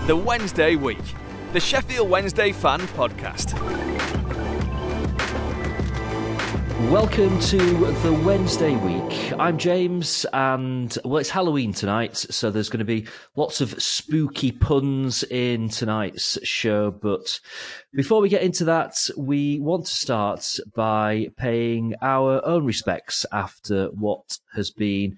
The Wednesday Week, the Sheffield Wednesday Fan Podcast. Welcome to the Wednesday Week. I'm James, and well, it's Halloween tonight, so there's going to be lots of spooky puns in tonight's show. But before we get into that, we want to start by paying our own respects after what has been,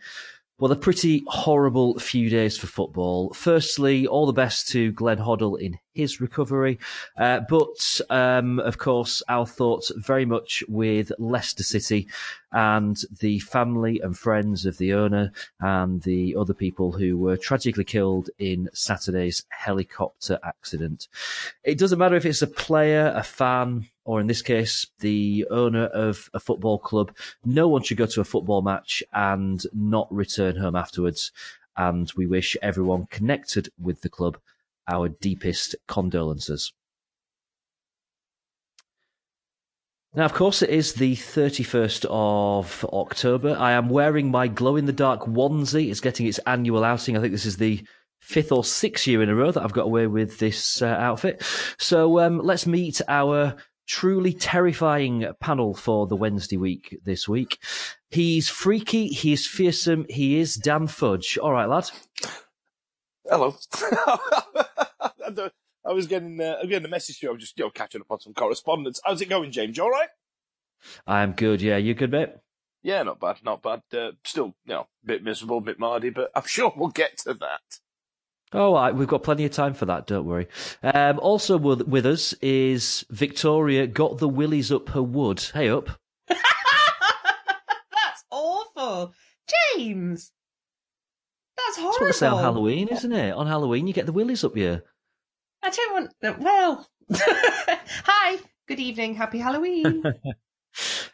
well, a pretty horrible few days for football. Firstly, all the best to Glenn Hoddle in his recovery. But, of course, our thoughts very much with Leicester City and the family and friends of the owner and the other people who were tragically killed in Saturday's helicopter accident. It doesn't matter if it's a player, a fan, or in this case, the owner of a football club. No one should go to a football match and not return home afterwards. And we wish everyone connected with the club our deepest condolences. Now, of course, it is the 31st of October. I am wearing my glow-in-the-dark onesie. It's getting its annual outing. I think this is the 5th or 6th year in a row that I've got away with this outfit. So let's meet our truly terrifying panel for the Wednesday week this week. He's freaky, he's fearsome, he is Dan Fudge. All right, lad. Hello. I was getting a message to you. I was just catching up on some correspondence. How's it going, James? You all right? I'm good, yeah. You good, mate? Yeah, not bad, not bad. Still, a bit miserable, a bit mardy, but I'm sure we'll get to that. All right, we've got plenty of time for that, don't worry. Also with us is Victoria, got the willies up her wood. Hey up. That's awful. James! That's horrible. That's what they say on Halloween, isn't it? On Halloween, you get the willies up you. I don't want... Well... Hi, good evening, happy Halloween.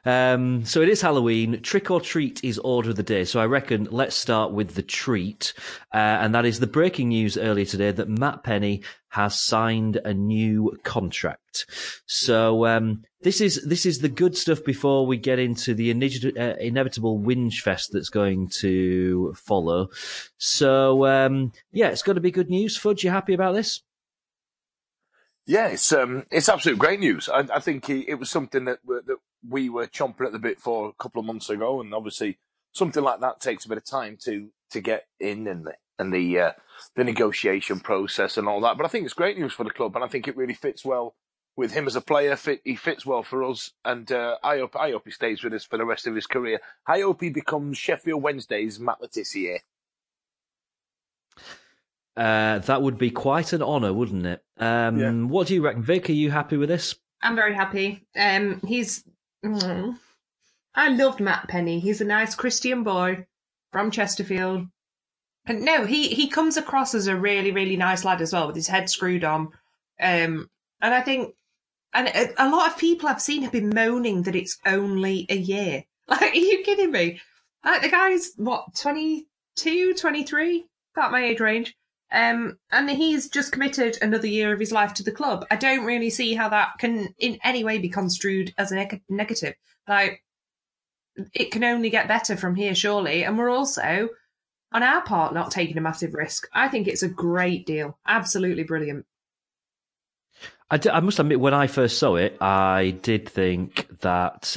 So it is Halloween. Trick or treat is order of the day. So I reckon let's start with the treat. And that is the breaking news earlier today that Matt Penny has signed a new contract. So this is the good stuff before we get into the inevitable whinge fest that's going to follow. So yeah, it's going to be good news. Fudge, you happy about this? Yeah, it's absolute great news. I think it was something that we were chomping at the bit for a couple of months ago, and obviously something like that takes a bit of time to get in and the negotiation process and all that. But I think it's great news for the club, and I think it really fits well with him as a player. He fits well for us, and I hope he stays with us for the rest of his career. I hope he becomes Sheffield Wednesday's Matt Letizia. That would be quite an honour, wouldn't it? Yeah. What do you reckon, Vic? Are you happy with this? I'm very happy. I loved Matt Penny. He's a nice Christian boy from Chesterfield. And no, he comes across as a really, really nice lad as well, with his head screwed on. And I think, and a lot of people I've seen have been moaning that it's only a year. Like, are you kidding me? Like, the guy's, 22, 23? About my age range. And he's just committed another year of his life to the club. I don't really see how that can in any way be construed as a negative. Like, it can only get better from here, surely. And we're also, on our part, not taking a massive risk. I think it's a great deal. Absolutely brilliant. I must admit, when I first saw it, I did think that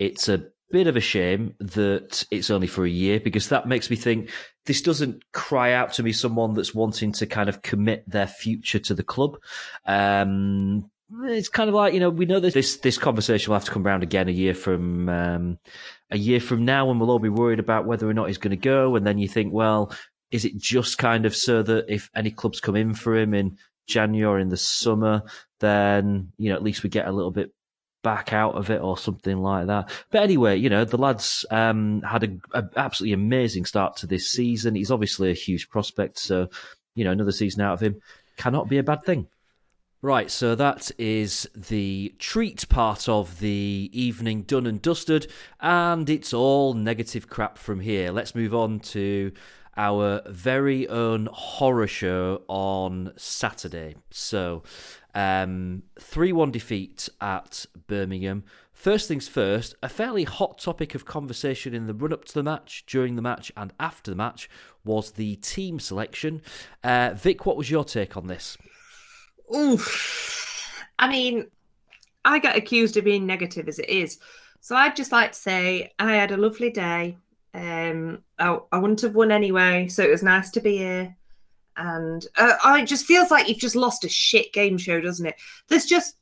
it's a bit of a shame that it's only for a year, because that makes me think this doesn't cry out to me someone that's wanting to kind of commit their future to the club. It's kind of like, we know that this conversation will have to come around again a year from now, and we'll all be worried about whether or not he's going to go. And then you think, well, is it just kind of so that if any clubs come in for him in January or in the summer, then, at least we get a little bit back out of it or something like that. But anyway, the lad's had an absolutely amazing start to this season. He's obviously a huge prospect, so, another season out of him cannot be a bad thing. Right, so that is the treat part of the evening done and dusted, and it's all negative crap from here. Let's move on to our very own horror show on Saturday. So, 3-1 defeat at Birmingham, First things first, a fairly hot topic of conversation in the run-up to the match, during the match, and after the match was the team selection. Vic, what was your take on this? Oof. I mean, I get accused of being negative as it is. So I'd just like to say I had a lovely day. I wouldn't have won anyway, so it was nice to be here. And it just feels like you've just lost a shit game show, doesn't it? There's just,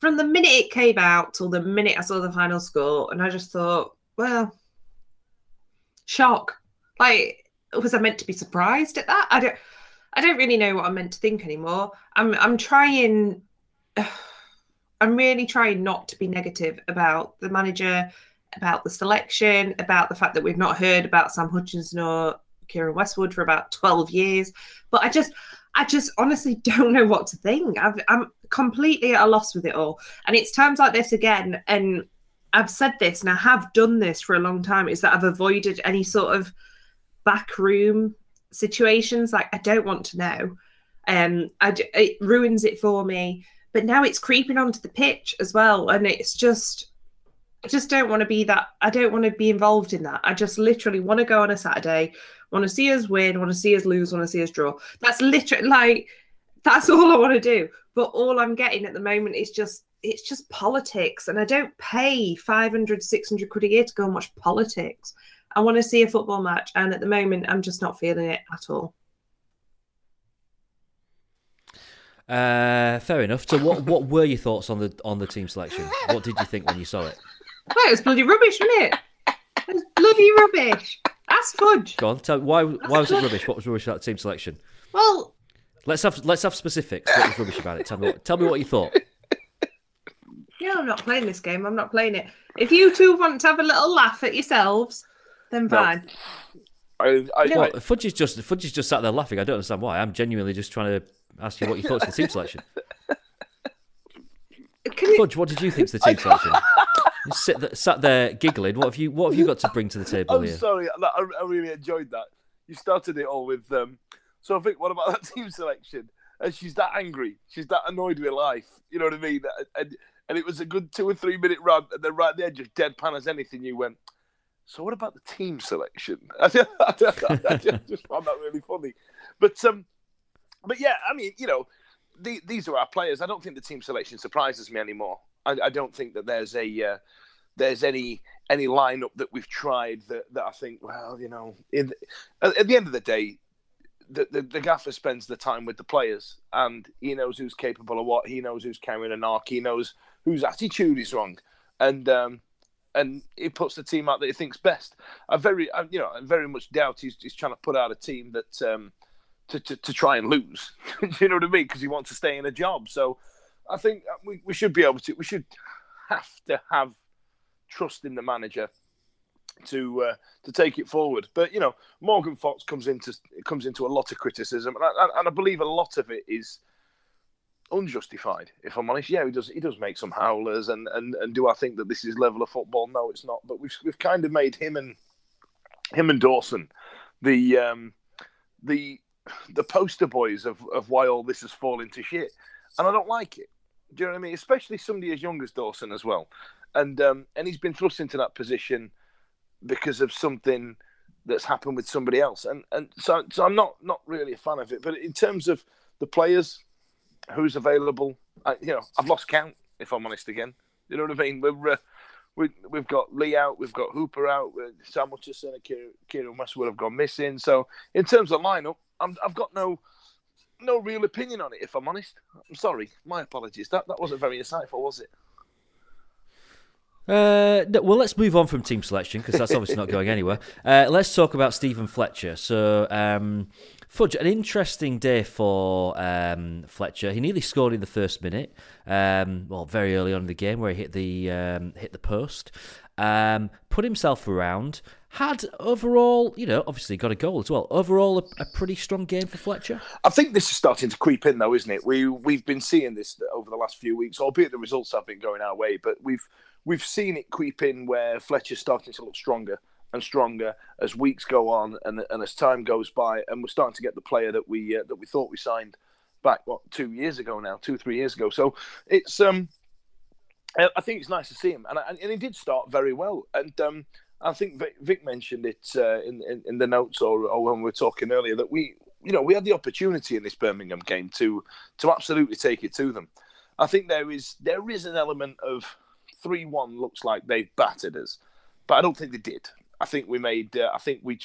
from the minute it came out till the minute I saw the final score, and I just thought, well, shock. Like, was I meant to be surprised at that? I don't really know what I'm meant to think anymore. I'm trying. I'm really trying not to be negative about the manager, about the selection, about the fact that we've not heard about Sam Hutchinson or Kieran Westwood for about 12 years. But I just honestly don't know what to think. I'm completely at a loss with it all. And it's times like this again, and I've said this and I have done this for a long time, is that I've avoided any sort of backroom situations. Like, I don't want to know. It ruins it for me. But now it's creeping onto the pitch as well. And it's just, I just don't want to be that. I don't want to be involved in that. I just literally want to go on a Saturday, want to see us win, want to see us lose, want to see us draw. That's literally like, that's all I want to do. But all I'm getting at the moment is it's just politics. And I don't pay 500, 600 quid a year to go and watch politics. I want to see a football match. And at the moment, I'm just not feeling it at all. Fair enough. So what were your thoughts on the team selection? What did you think when you saw it? Well, it was bloody rubbish, wasn't it? It was bloody rubbish. That's fudge. Go on. Why was it rubbish? What was rubbish about the team selection? Well, let's have specifics. What was rubbish about it? Tell me what you thought. Yeah, I'm not playing this game. I'm not playing it. If you two want to have a little laugh at yourselves, then fine. Fudge is just sat there laughing. I don't understand why. I'm genuinely just trying to ask you what you thought of the team selection. Fudge, what did you think of the team selection? You sat there giggling. What have you got to bring to the table here? I'm sorry, I really enjoyed that. You started it all with. So I think, what about that team selection? And she's that angry. She's that annoyed with life. You know what I mean? And it was a good 2 or 3 minute run, and then right there, just deadpan as anything. You went. So what about the team selection? I just found that really funny. But yeah, I mean, you know, these are our players. I don't think the team selection surprises me anymore. I don't think that there's any lineup that we've tried that I think, well, you know, at the end of the day, the gaffer spends the time with the players, and he knows who's capable of what. He knows who's carrying a knock. He knows whose attitude is wrong, and he puts the team out that he thinks best. I very much doubt he's trying to put out a team that to try and lose. You know what I mean? Because he wants to stay in a job. So I think we should be able to. We should have to have trust in the manager to take it forward. But you know, Morgan Fox comes into a lot of criticism, and I believe a lot of it is unjustified, if I'm honest. Yeah, he does make some howlers, and do I think that this is level of football? No, it's not. But we've kind of made him and Dawson the poster boys of why all this has fallen to shit, and I don't like it. Do you know what I mean? Especially somebody as young as Dawson as well, and he's been thrust into that position because of something that's happened with somebody else, and so I'm not really a fan of it. But in terms of the players, who's available, I've lost count, if I'm honest again. You know what I mean? We've got Lee out, we've got Hooper out, Sam Hutchinson and Kieran Westwood have gone missing. So in terms of lineup, I've got no real opinion on it, if I'm honest. I'm sorry, my apologies. That wasn't very insightful, was it? No, well, let's move on from team selection because that's obviously not going anywhere. Let's talk about Stephen Fletcher. So, Fudge, an interesting day for Fletcher. He nearly scored in the first minute. Very early on in the game where he hit the post. Put himself around. Had overall, obviously got a goal as well. Overall, a pretty strong game for Fletcher. I think this is starting to creep in, though, isn't it? We've been seeing this over the last few weeks, albeit the results have been going our way, but we've seen it creep in where Fletcher's starting to look stronger and stronger as weeks go on and as time goes by, and we're starting to get the player that we thought we signed back 2 years ago now, 2-3 years ago. So it's I think it's nice to see him, and he did start very well. And I think Vic mentioned it in the notes or when we were talking earlier that we had the opportunity in this Birmingham game to absolutely take it to them. I think there is an element of 3-1 looks like they've battered us, but I don't think they did. I think we made. I think we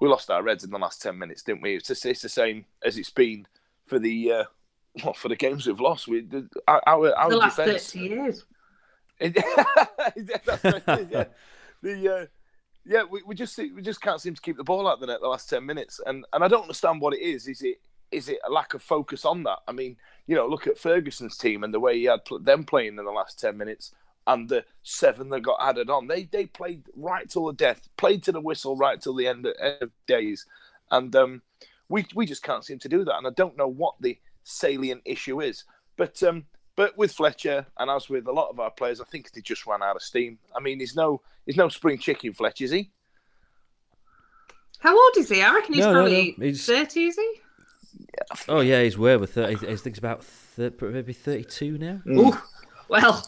lost our Reds in the last 10 minutes, didn't we? It's the same as it's been for the games we've lost. Our the last defense, 30 years. We just can't seem to keep the ball out of the net the last 10 minutes, and I don't understand what it is. Is it a lack of focus on that? I mean, look at Ferguson's team and the way he had them playing in the last 10 minutes. And the 7 that got added on, they played right till the death, played to the whistle right till the end of days, and we just can't seem to do that. And I don't know what the salient issue is, but with Fletcher and as with a lot of our players, I think they just ran out of steam. I mean, he's no spring chicken, Fletcher, is he? How old is he? I reckon he's probably He's 30, is he? Yeah. Oh yeah, he's way over 30. I think he's about maybe 32 now. Ooh, well.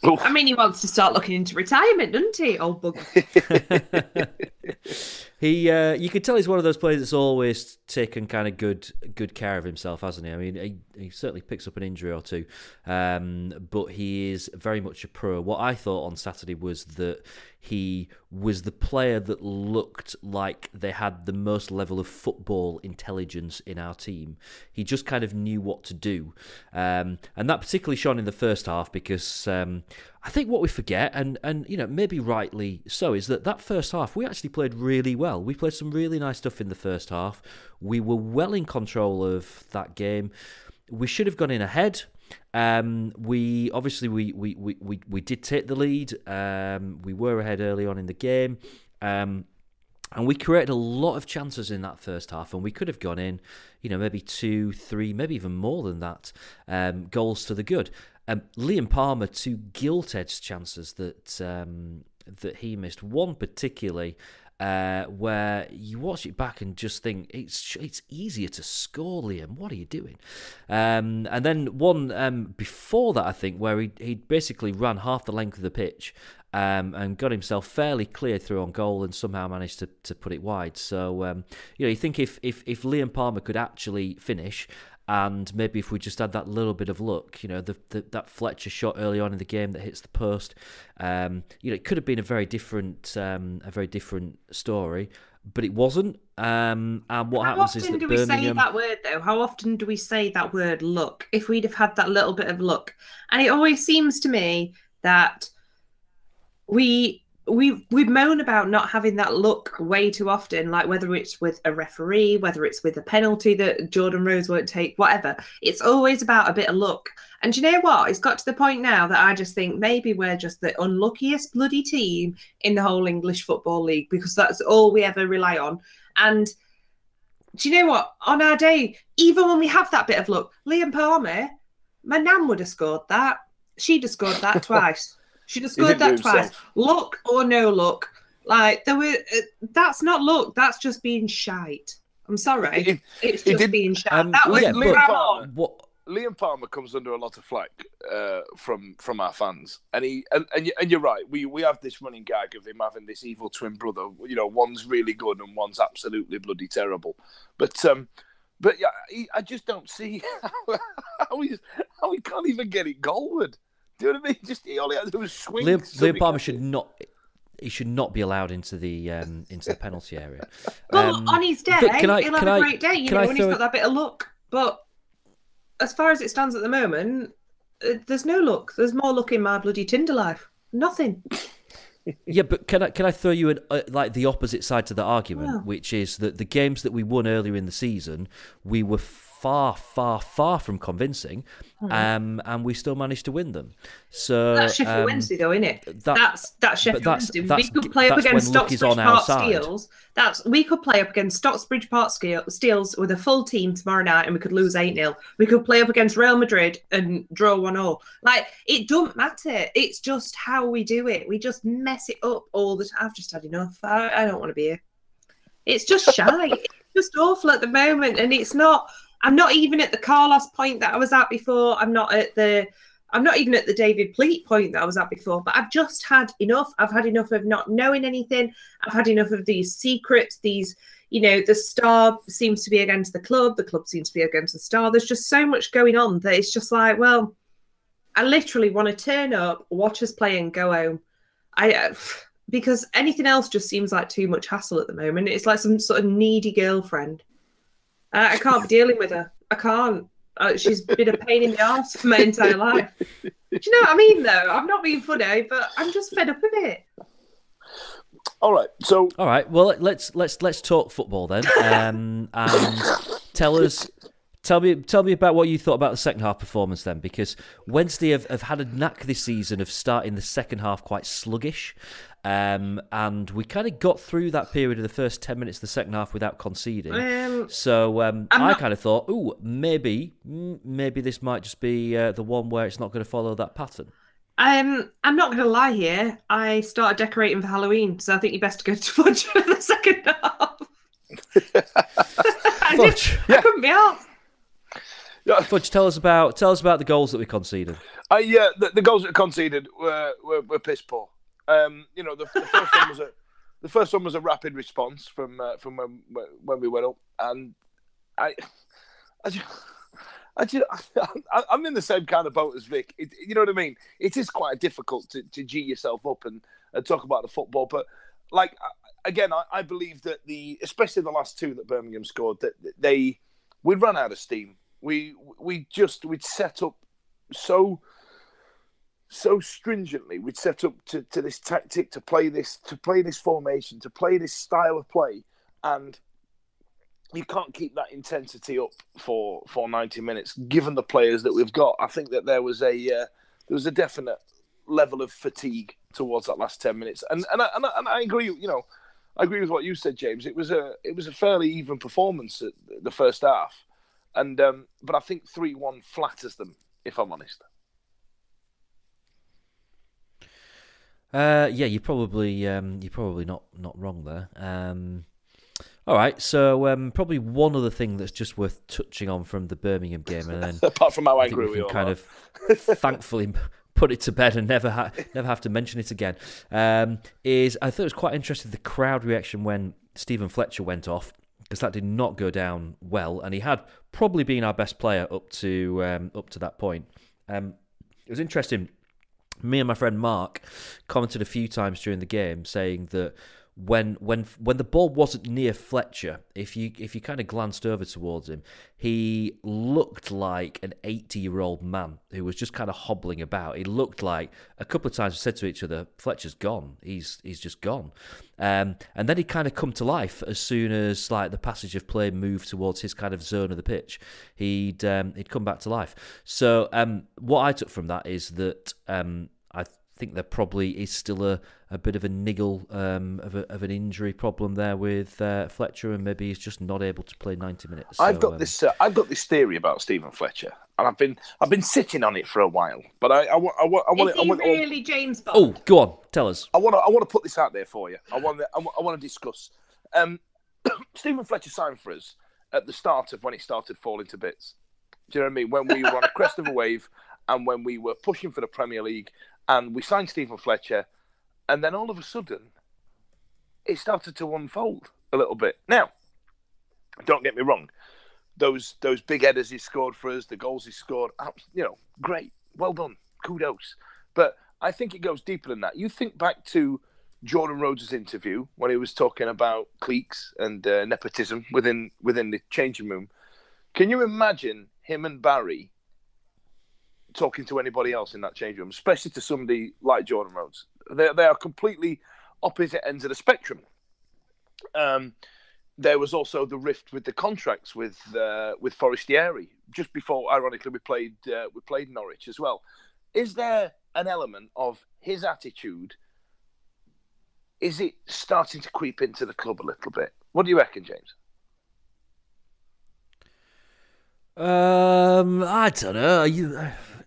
Oof. I mean, he wants to start looking into retirement, doesn't he, old bugger? You could tell he's one of those players that's always taken kind of good care of himself, hasn't he? I mean, he certainly picks up an injury or two, but he is very much a pro. What I thought on Saturday was that he was the player that looked like they had the most level of football intelligence in our team. He just kind of knew what to do, and that particularly shone in the first half because I think what we forget, and maybe rightly so, is that first half we actually played really well. We played some really nice stuff in the first half. We were well in control of that game. We should have gone in ahead. We did take the lead. We were ahead early on in the game. And we created a lot of chances in that first half, and we could have gone in, maybe 2, 3, maybe even more than that, goals to the good. Liam Palmer, 2 gilt-edged chances that he missed. One particularly where you watch it back and just think it's easier to score, Liam. What are you doing? And then one before that, I think, where he basically ran half the length of the pitch and got himself fairly clear through on goal and somehow managed to put it wide. So you think if Liam Palmer could actually finish. And maybe if we just had that little bit of luck, that Fletcher shot early on in the game that hits the post, it could have been a very different story, but it wasn't. And what happens is that How often do we say that word though? How often do we say that word luck? If we'd have had that little bit of luck, and it always seems to me that we moan about not having that luck way too often, like whether it's with a referee, whether it's with a penalty that Jordan Rose won't take, whatever. It's always about a bit of luck. And do you know what? It's got to the point now that I just think maybe we're just the unluckiest bloody team in the whole English Football League because that's all we ever rely on. And do you know what? On our day, even when we have that bit of luck, Liam Palmer, my nan would have scored that. She'd have scored that twice. She'd have scored that twice. Luck or no luck. Like, that's not luck. That's just being shite. I'm sorry. It's just being shite. That was Liam Palmer comes under a lot of flack from our fans. And you're right. We have this running gag of him having this evil twin brother. One's really good and one's absolutely bloody terrible. But yeah, I just don't see how he can't even get it goalward. Do you know what I mean? Just he only had to do was swing. Liam Palmer should not be allowed into the penalty area. Well, on his day, he'll have a great day. When he's got that bit of luck. But as far as it stands at the moment, there's no luck. There's more luck in my bloody Tinder life. Nothing. Yeah, but can I throw you like the opposite side to the argument, which is that the games that we won earlier in the season, we were far, far, far from convincing, and we still managed to win them. So that's Sheffield Wednesday, though, isn't it? That's Sheffield Wednesday. We could play up against Stockbridge Park Steels. We could play up against Stockbridge Park Steels with a full team tomorrow night, and we could lose 8-0. We could play up against Real Madrid and draw 1-0. Like, it don't matter. It's just how we do it. We just mess it up all the time. I've just had enough. I don't want to be here. It's just shy. It's just awful at the moment, and it's not. I'm not even at the Carlos point that I was at before. I'm not at the I'm not even at the David Pleat point that I was at before, but I've just had enough. I've had enough of not knowing anything. I've had enough of these secrets, the star seems to be against the club seems to be against the star. There's just so much going on that it's just like, well, I literally want to turn up, watch us play and go home. Because anything else just seems like too much hassle at the moment. It's like some sort of needy girlfriend. I can't be dealing with her. I can't. She's been a pain in the arse for my entire life. Do you know what I mean, though? I'm not being funny, but I'm just fed up with it. All right. Well, let's talk football then, and tell me about what you thought about the second half performance then, because Wednesday have had a knack this season of starting the second half quite sluggish. And we kind of got through that period of the first 10 minutes of the second half without conceding. I kind of thought, maybe this might just be the one where it's not going to follow that pattern. I'm not going to lie here. I started decorating for Halloween, so I think you best go to Fudge for the second half. I couldn't be asked. Yeah. Fudge, tell us about the goals that we conceded. The goals that we conceded were piss poor. The first one was a rapid response from when we went up, and I'm in the same kind of boat as Vic. You know what I mean? It is quite difficult to G yourself up and talk about the football, but I believe that especially the last two that Birmingham scored, that we'd run out of steam. We'd set up so stringently. We'd set up to this tactic, to play this formation, to play this style of play, and you can't keep that intensity up for 90 minutes. Given the players that we've got, I think that there was a definite level of fatigue towards that last 10 minutes, and I agree. I agree with what you said, James. It was a fairly even performance at the first half, and but I think 3-1 flatters them, if I'm honest. You're probably not wrong there. All right, so probably one other thing that's just worth touching on from the Birmingham game, and then apart from how angry we are, kind of thankfully put it to bed and never have to mention it again. Is I thought it was quite interesting the crowd reaction when Stephen Fletcher went off, because that did not go down well, and he had probably been our best player up to that point. It was interesting. Me and my friend Mark commented a few times during the game saying that when the ball wasn't near Fletcher, if you kind of glanced over towards him, he looked like an 80-year-old man who was just kind of hobbling about. He looked like, a couple of times we said to each other, Fletcher's gone. He's just gone. And then he'd kind of come to life as soon as like the passage of play moved towards his kind of zone of the pitch. He'd come back to life. So what I took from that is that I think there probably is still a bit of a niggle of an injury problem there with Fletcher, and maybe he's just not able to play 90 minutes. I've got this theory about Stephen Fletcher, and I've been sitting on it for a while. But I want really James Bond? Oh, go on, tell us. I want to put this out there for you. I want to discuss. Stephen Fletcher signed for us at the start of when it started falling to bits. Do you know what I mean? When we were on a crest of a wave, and when we were pushing for the Premier League. And we signed Stephen Fletcher, and then all of a sudden, it started to unfold a little bit. Now, don't get me wrong, those big headers he scored for us, the goals he scored, great, well done, kudos. But I think it goes deeper than that. You think back to Jordan Rhodes' interview when he was talking about cliques and nepotism within the changing room. Can you imagine him and Barry talking to anybody else in that change room, especially to somebody like Jordan Rhodes? They are completely opposite ends of the spectrum. There was also the rift with the contracts with Forestieri just before, ironically, we played Norwich as well. Is there an element of his attitude? Is it starting to creep into the club a little bit? What do you reckon, James? I don't know.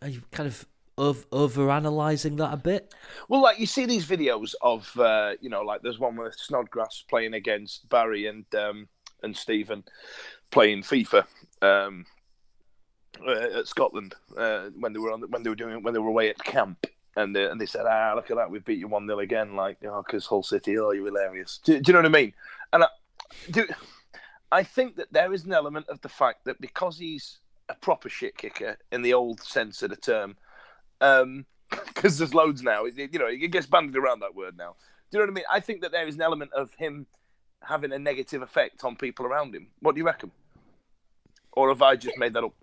Are you kind of over-analysing that a bit? Well, like you see these videos of, like there's one with Snodgrass playing against Barry and Stephen playing FIFA. at Scotland when they were away at camp, and they said, look at that, we beat you 1-0 again, like, because Hull City, you're hilarious. Do you know what I mean? And I think that there is an element of the fact that because he's a proper shit kicker in the old sense of the term, because there's loads now, it gets bandied around that word now. Do you know what I mean? I think that there is an element of him having a negative effect on people around him. What do you reckon? Or have I just made that up?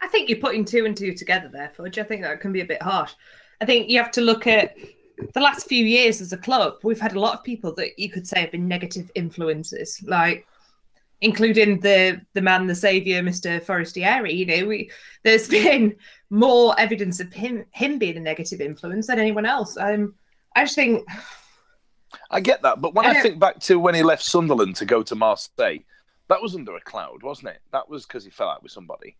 I think you're putting 2 and 2 together there, Fudge. I think that can be a bit harsh. I think you have to look at the last few years as a club. We've had a lot of people that you could say have been negative influences, like including the man, the saviour, Mr. Forestieri. There's been more evidence of him being a negative influence than anyone else. I just think... I get that, but when I think back to when he left Sunderland to go to Marseille, that was under a cloud, wasn't it? That was because he fell out with somebody.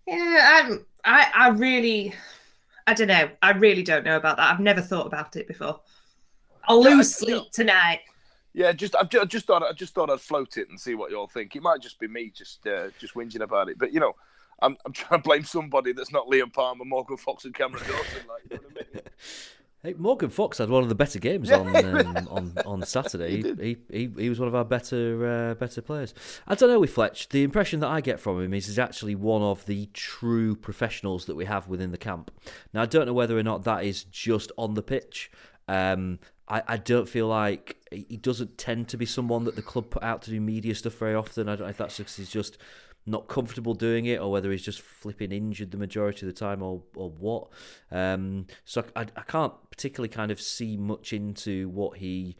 Yeah, I don't know. I really don't know about that. I've never thought about it before. I'll lose sleep tonight. Yeah, I just thought I'd float it and see what y'all think. It might just be me just whinging about it, but I'm trying to blame somebody that's not Liam Palmer, Morgan Fox, and Cameron Dawson. Like, you know what I mean? Hey, Morgan Fox had one of the better games on Saturday. He was one of our better players. I don't know with Fletch. The impression that I get from him is he's actually one of the true professionals that we have within the camp. Now, I don't know whether or not that is just on the pitch. I don't feel like he doesn't tend to be someone that the club put out to do media stuff very often. I don't know if that's because he's just not comfortable doing it, or whether he's just flipping injured the majority of the time, or what. So I can't particularly kind of see much into what he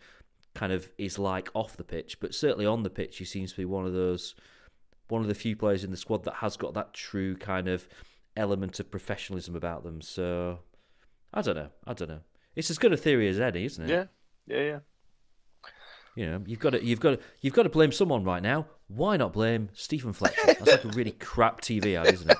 kind of is like off the pitch, but certainly on the pitch he seems to be one of the few players in the squad that has got that true kind of element of professionalism about them. So I don't know. It's as good a theory as any, isn't it? Yeah. You've got to blame someone right now. Why not blame Stephen Fletcher? That's like a really crap TV ad, isn't it?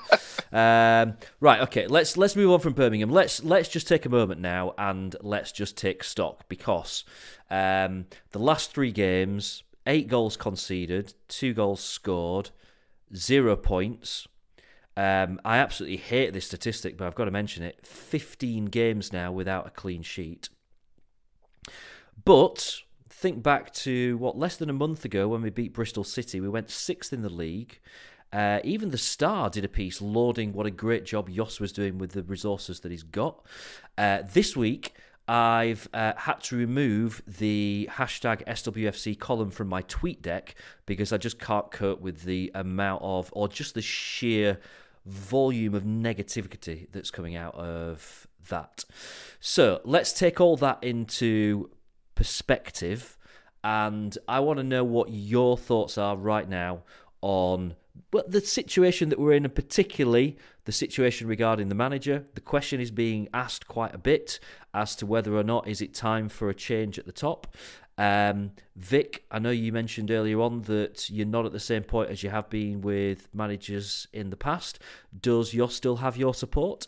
Right, okay. Let's move on from Birmingham. Let's just take a moment now and let's just take stock, because the last 3 games, 8 goals conceded, 2 goals scored, 0 points. I absolutely hate this statistic, but I've got to mention it. 15 games now without a clean sheet. But think back to, less than a month ago when we beat Bristol City. We went 6th in the league. Even the Star did a piece lauding what a great job Jos was doing with the resources that he's got. This week, I've had to remove the hashtag SWFC column from my tweet deck because I just can't cope with the amount of, or just the sheer volume of negativity that's coming out of that. So let's take all that into perspective, and I want to know what your thoughts are right now on the situation that we're in, and particularly the situation regarding the manager. The question is being asked quite a bit as to whether or not is it time for a change at the top. Vic, I know you mentioned earlier on that you're not at the same point as you have been with managers in the past. Does Jos still have your support?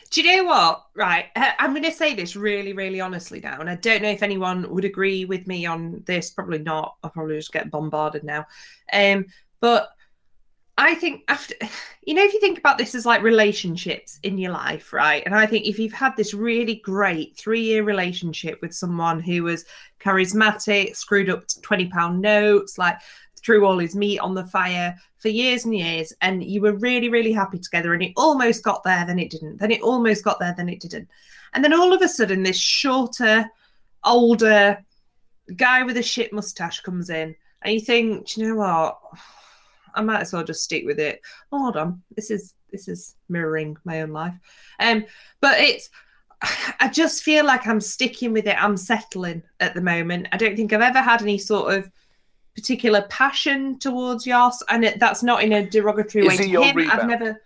Do you know what? Right, I'm going to say this really, really honestly now, and I don't know if anyone would agree with me on this. Probably not. I'll probably just get bombarded now. But I think after, if you think about this as like relationships in your life, right? And I think if you've had this really great 3-year relationship with someone who was charismatic, screwed up £20 notes, like threw all his meat on the fire for years and years, and you were really, really happy together, and it almost got there, then it didn't. Then it almost got there, then it didn't. And then all of a sudden, this shorter, older guy with a shit mustache comes in, and you think, do you know what? I might as well just stick with it. Oh, hold on, this is mirroring my own life. But I just feel like I'm sticking with it. I'm settling at the moment. I don't think I've ever had any sort of particular passion towards Jos, and that's not in a derogatory way to him. Rebound?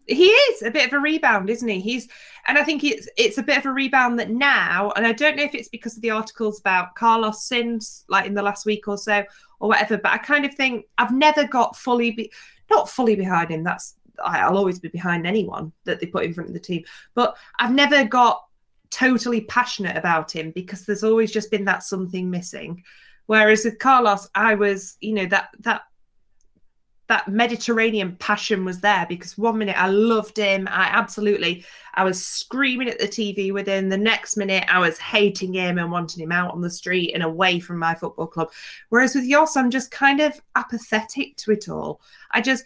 He is a bit of a rebound, isn't he? And I think it's a bit of a rebound that now, and I don't know if it's because of the articles about Carlos since, like in the last week or so, or whatever, but I kind of think I've never got not fully behind him. I'll always be behind anyone that they put in front of the team, but I've never got totally passionate about him because there's always just been that something missing. Whereas with Carlos, I was, that that Mediterranean passion was there, because one minute I loved him, I was screaming at the TV with him. The next minute I was hating him and wanting him out on the street and away from my football club. Whereas with Jos, I'm just kind of apathetic to it all. I don't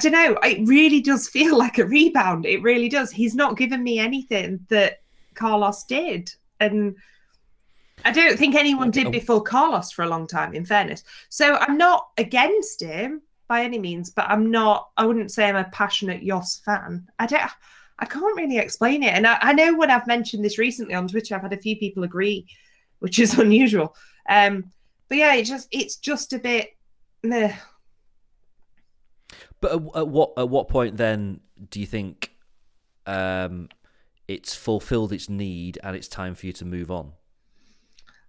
know. It really does feel like a rebound. It really does. He's not given me anything that Carlos did. And I don't think anyone did before Carlos for a long time, in fairness. So I'm not against him by any means, but I wouldn't say I'm a passionate Jos fan. I can't really explain it. And I know when I've mentioned this recently on Twitter, I've had a few people agree, which is unusual. But yeah, it's just a bit meh. But at what point then do you think it's fulfilled its need and it's time for you to move on?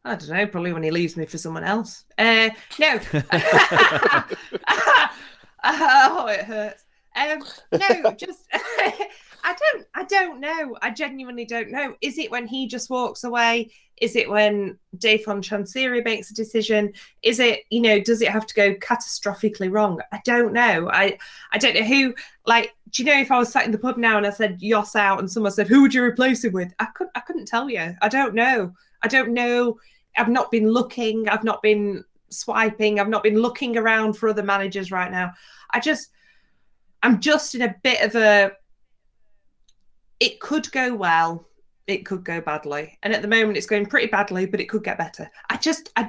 I don't know, probably when he leaves me for someone else. No. Oh, it hurts. No, just I don't know. I genuinely don't know. Is it when he just walks away? Is it when Dayfon Chansiri makes a decision? Is it, does it have to go catastrophically wrong? I don't know. I don't know who, do you know if I was sat in the pub now and I said Jos out and someone said, who would you replace him with? I couldn't tell you. I don't know. I've not been looking. I've not been swiping. I've not been looking around for other managers right now. I'm just in a bit of it could go well, it could go badly. And at the moment it's going pretty badly, but it could get better. I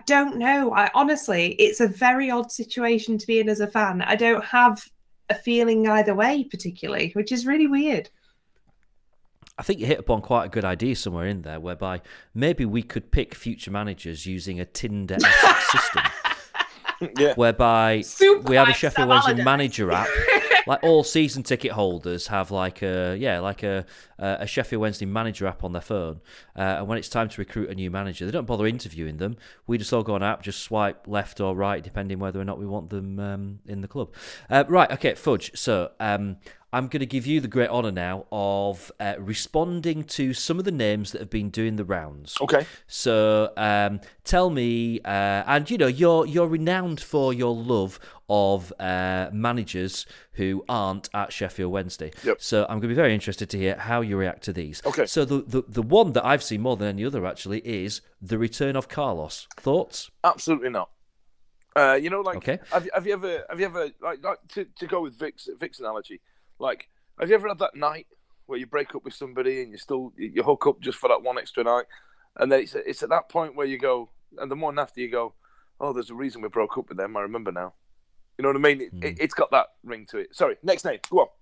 don't know. Honestly, it's a very odd situation to be in as a fan. I don't have a feeling either way particularly, which is really weird. I think you hit upon quite a good idea somewhere in there, whereby maybe we could pick future managers using a Tinder-esque system. Yeah. Whereby we have a Sheffield Wednesday manager app. Like all season ticket holders have a Sheffield Wednesday manager app on their phone. And when it's time to recruit a new manager, they don't bother interviewing them. We just all go on an app, just swipe left or right, depending whether or not we want them in the club. Right, okay, Fudge. So I'm going to give you the great honour now of responding to some of the names that have been doing the rounds. Okay. So tell me, and you're renowned for your love of managers who aren't at Sheffield Wednesday. Yep. So I'm going to be very interested to hear how you react to these. Okay. So the one that I've seen more than any other actually is the return of Carlos. Thoughts? Absolutely not. Okay. Have you ever to go with Vic's analogy? Like, have you ever had that night where you break up with somebody and you hook up just for that one extra night, and then it's at that point where you go, and the morning after you go, oh, there's a reason we broke up with them. I remember now. You know what I mean? It's got that ring to it. Sorry, next name. Go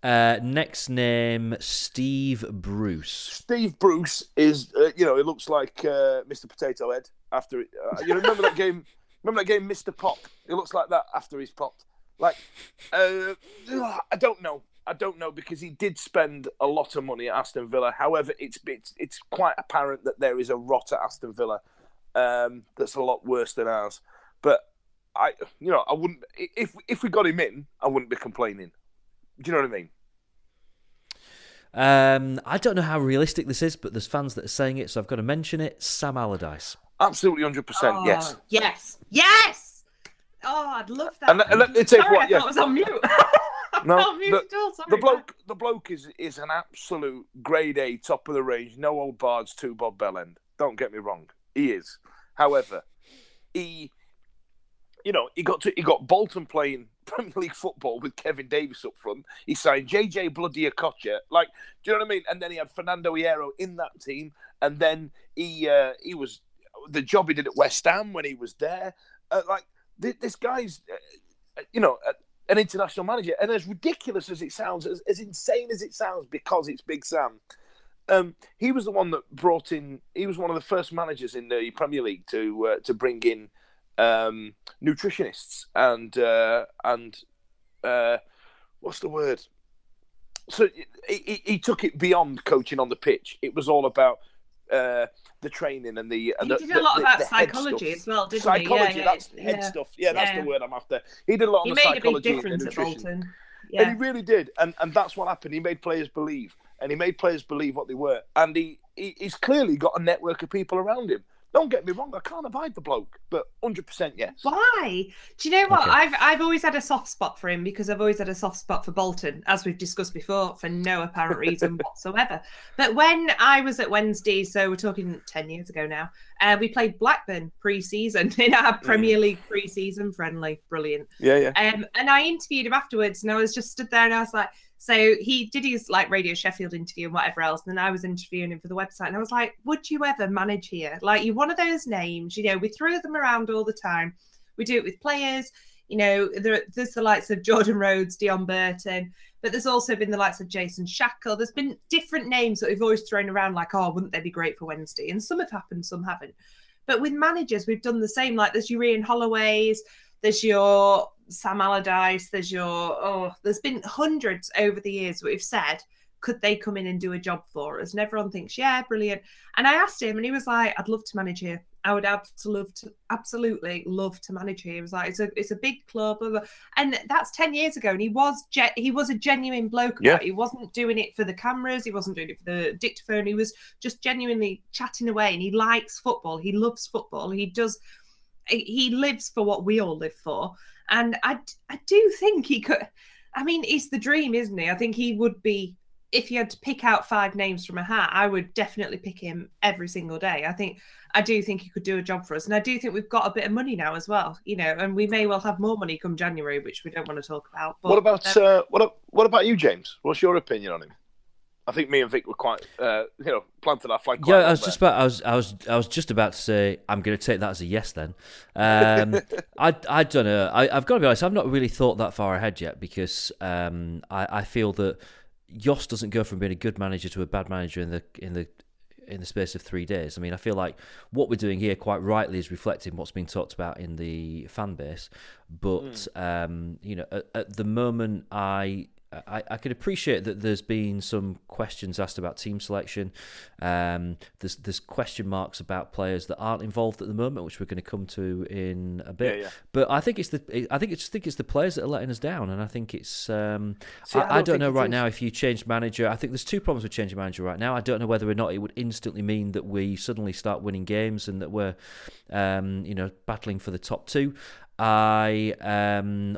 on. Next name, Steve Bruce. Steve Bruce is, it looks like Mr. Potato Head after it. You remember that game? Remember that game, Mr. Pop? It looks like that after he's popped. I don't know because he did spend a lot of money at Aston Villa. However, it's quite apparent that there is a rot at Aston Villa that's a lot worse than ours. But I wouldn't, if we got him in, I wouldn't be complaining. Do you know what I mean? I don't know how realistic this is, but there's fans that are saying it, so I've got to mention it. Sam Allardyce. Absolutely, 100%. Yes. Yes. Oh, I'd love that. And let me take what. Yeah. I thought I was on mute. No, the bloke is an absolute grade A, top of the range, no old bards, two Bob Bellend. Don't get me wrong, he is. However, he got Bolton playing Premier League football with Kevin Davis up front. He signed JJ Bloody Okocha. Do you know what I mean? And then he had Fernando Hierro in that team, and then he was the job he did at West Ham when he was there. This guy's, an international manager, and as ridiculous as it sounds, as insane as it sounds, because it's Big Sam. He was the one that brought in. He was one of the first managers in the Premier League to bring in nutritionists and what's the word? So he took it beyond coaching on the pitch. It was all about the training and the. He did a lot about psychology as well, didn't he? Psychology, that's head stuff. Yeah, that's the word I'm after. He did a lot on the psychology and the nutrition. Yeah. And he really did, and that's what happened. He made players believe, and he made players believe what they were, and he's clearly got a network of people around him. Don't get me wrong, I can't abide the bloke, but 100% yes. Why? Do you know what? Okay. I've always had a soft spot for him because I've always had a soft spot for Bolton, as we've discussed before, for no apparent reason whatsoever. But when I was at Wednesday, so we're talking 10 years ago now, we played Blackburn pre-season in our Premier League pre-season friendly. Brilliant. Yeah. And I interviewed him afterwards, and I was just stood there, and I was like, so he did his like Radio Sheffield interview and whatever else, and then I was interviewing him for the website, and I was like, would you ever manage here? Like, you're one of those names, we throw them around all the time. We do it with players, there's the likes of Jordan Rhodes, Dion Burton, but there's also been the likes of Jason Shackle. There's been different names that we've always thrown around like, oh, wouldn't they be great for Wednesday? And some have happened, some haven't. But with managers, we've done the same. Like, there's your Ian Holloway's, there's your Sam Allardyce, there's been hundreds over the years that we've said, could they come in and do a job for us? And everyone thinks, yeah, brilliant. And I asked him, and he was like, I'd love to manage here. I would absolutely love to manage here. He was like, it's a big club, and that's 10 years ago. And he was a genuine bloke about it. He wasn't doing it for the cameras. He wasn't doing it for the dictaphone. He was just genuinely chatting away. And he likes football. He loves football. He lives for what we all live for. And I do think he could. I mean, it's the dream, isn't he? I think he would be, if you had to pick out 5 names from a hat, I would definitely pick him every single day. I do think he could do a job for us. And I do think we've got a bit of money now as well, and we may well have more money come January, which we don't want to talk about. But, what about you, James? What's your opinion on him? I think me and Vic were quite, planted our flag. Yeah, I was just about to say I'm going to take that as a yes. Then I don't know. I've got to be honest. I've not really thought that far ahead yet because I feel that Jos doesn't go from being a good manager to a bad manager in the space of 3 days. I mean, I feel like what we're doing here quite rightly is reflecting what's being talked about in the fan base. But at the moment, I could appreciate that there's been some questions asked about team selection. There's question marks about players that aren't involved at the moment, which we're going to come to in a bit. Yeah. But I think it's the players that are letting us down, and I think it's. I don't know right now if you change manager. I think there's 2 problems with changing manager right now. I don't know whether or not it would instantly mean that we suddenly start winning games and that we're, battling for the top 2. I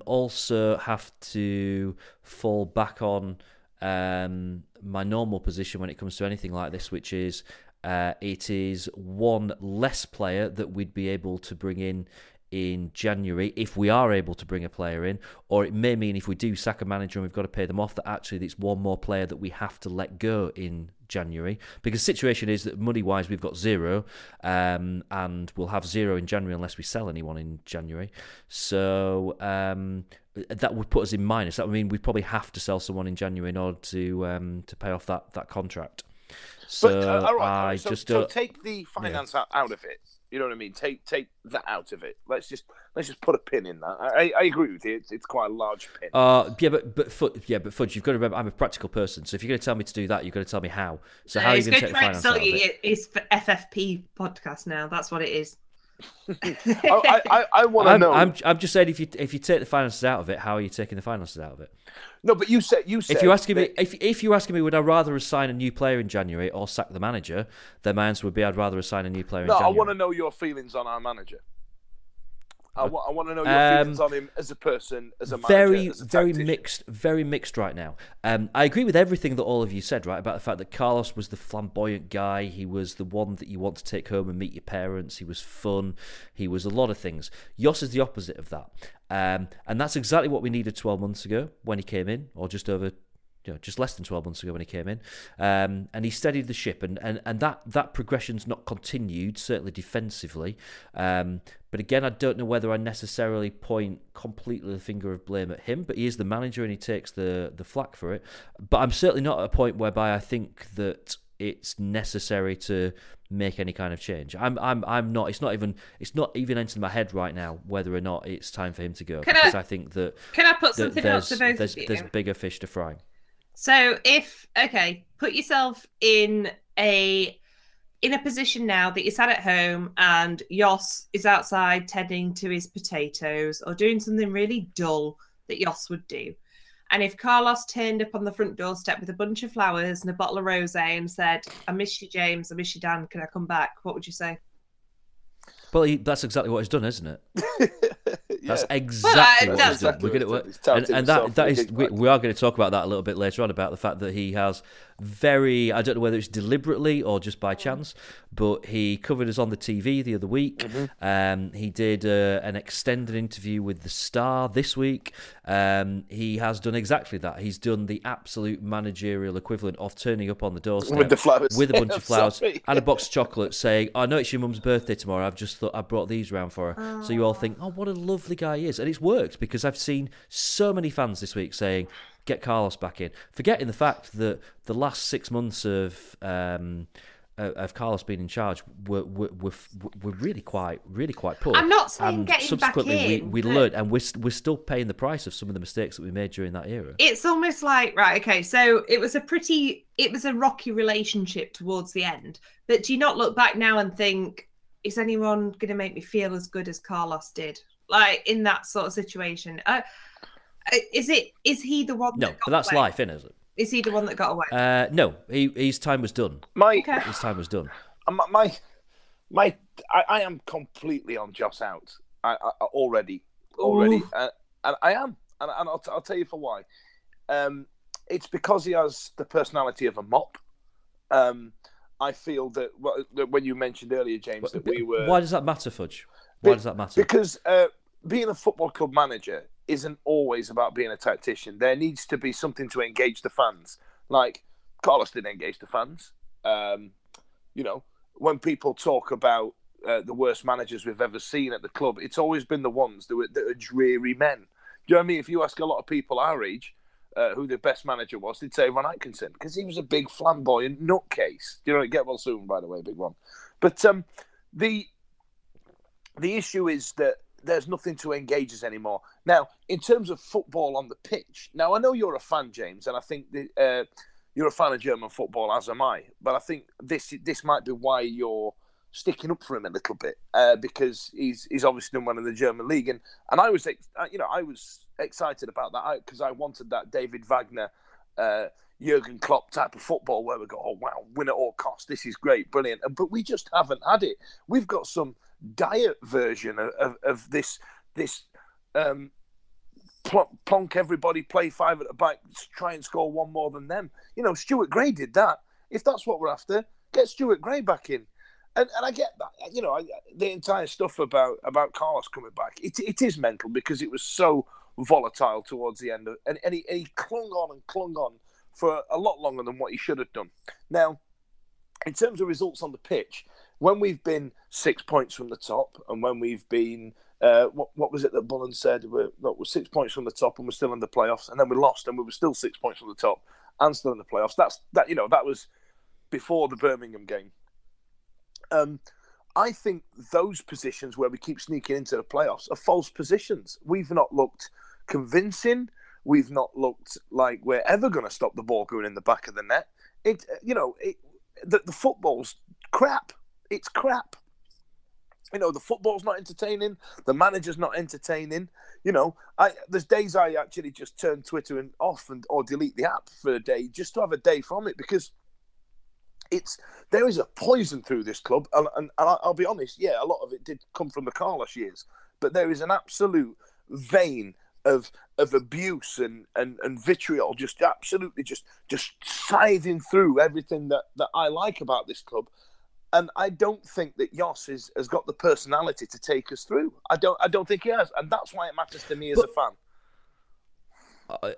also have to fall back on my normal position when it comes to anything like this, which is it is one less player that we'd be able to bring in January if we are able to bring a player in, or it may mean if we do sack a manager and we've got to pay them off, that actually it's one more player that we have to let go in January, because the situation is that money-wise we've got 0 and we'll have 0 in January unless we sell anyone in January. So that would put us in minus. That would mean we'd probably have to sell someone in January in order to pay off that contract. So all right. So take the finance out of it. You know what I mean? Take that out of it. Let's just put a pin in that. I agree with you. It's quite a large pin. But Fudge, you've got to remember I'm a practical person. So if you're going to tell me to do that, you've got to tell me how. So how are you going to take the finance out of it? It's for FFP podcast now. That's what it is. I want to know. I'm just saying if you take the finances out of it, how are you taking the finances out of it? No, but you said if you're asking me if you're asking me would I rather assign a new player in January or sack the manager, then my answer would be I'd rather assign a new player in January. No, I want to know your feelings on our manager. I want to know your feelings on him as a person, as a manager, very mixed right now. I agree with everything that all of you said, right, about the fact that Carlos was the flamboyant guy. He was the one that you want to take home and meet your parents. He was fun. He was a lot of things. Jos is the opposite of that. And that's exactly what we needed 12 months ago when he came in, or just less than 12 months ago when he came in. And he steadied the ship, and that progression's not continued, certainly defensively. But again, I don't know whether I necessarily point completely the finger of blame at him, but he is the manager and he takes the flak for it. But I'm certainly not at a point whereby I think that it's necessary to make any kind of change. I'm not. It's not even entering my head right now whether or not it's time for him to go. I think that can I put something else to both of you? There's bigger fish to fry. So put yourself in a position now that you're sat at home and Jos is outside tending to his potatoes or doing something really dull that Jos would do. And if Carlos turned up on the front doorstep with a bunch of flowers and a bottle of rosé and said, I miss you, James, I miss you, Dan, can I come back? What would you say? Well, that's exactly what he's done, isn't it? That's Yeah. exactly what he's done. exactly We're going what to, he's done. He's touted and himself that as a is, big we are going to talk about that a little bit later on, about the fact that he has very, I don't know whether it's deliberately or just by chance, but he covered us on the TV the other week. He did an extended interview with the Star this week. He has done exactly that. He's done the absolute managerial equivalent of turning up on the doorstep With the flowers. with a bunch of flowers Sorry. and a box of chocolates, saying, "I know it's your mum's birthday tomorrow. I've just thought I brought these round for her." So you all think, "Oh, what a lovely guy he is," and it's worked, because I've seen so many fans this week saying, "Get Carlos back in," forgetting the fact that the last 6 months of Carlos being in charge were really quite poor. I'm not saying and get him back subsequently in, we but- learned, and we're still paying the price of some of the mistakes that we made during that era. It's almost like, right, okay, so it was a rocky relationship towards the end. But do you not look back now and think, is anyone going to make me feel as good as Carlos did? Like, in that sort of situation. Is he the one No, that got but that's away? life, isn't it? Is he the one that got away? No, his time was done. Okay. His time was done. I am completely on Joss out. I already, and I am, and I'll tell you for why. It's because he has the personality of a mop. I feel that when you mentioned earlier, James, that we were. Why does that matter, Fudge? Why does that matter? Because being a football club manager isn't always about being a tactician. There needs to be something to engage the fans. Like, Carlos didn't engage the fans. When people talk about the worst managers we've ever seen at the club, it's always been the ones that are dreary men. Do you know what I mean? If you ask a lot of people our age who the best manager was, they'd say Ron Atkinson, because he was a big flamboyant nutcase. You know, get well soon, by the way, big one. But the issue is that there's nothing to engage us anymore. Now, in terms of football on the pitch, now I know you're a fan, James, and I think you're a fan of German football, as am I. But I think this might be why you're sticking up for him a little bit, because he's obviously done well in the German league, and I was excited about that because I wanted that David Wagner, Jurgen Klopp type of football where we go, oh wow, win at all costs. This is great, brilliant. But we just haven't had it. We've got some diet version of this plonk everybody, play five at the back, try and score one more than them. You know, Stuart Gray did that. If that's what we're after, get Stuart Gray back in. And I get that. You know, the entire stuff about Carlos coming back, it is mental because it was so volatile towards the end. And he clung on for a lot longer than what he should have done. Now, in terms of results on the pitch, when we've been 6 points from the top, and when we've been, what was it that Bullen said? We're 6 points from the top, and we're still in the playoffs, and then we lost, and we were still 6 points from the top, and still in the playoffs. That was before the Birmingham game. I think those positions where we keep sneaking into the playoffs are false positions. We've not looked convincing. We've not looked like we're ever going to stop the ball going in the back of the net. The football's crap. It's crap. You know, the football's not entertaining. The manager's not entertaining. You know, there's days I actually just turn Twitter off or delete the app for a day just to have a day from it, because there is a poison through this club, and I'll be honest, yeah, a lot of it did come from the Carlos years, but there is an absolute vein of abuse and vitriol just absolutely just scything through everything that I like about this club. And I don't think that Jos has got the personality to take us through. I don't think he has, and that's why it matters to me as a fan.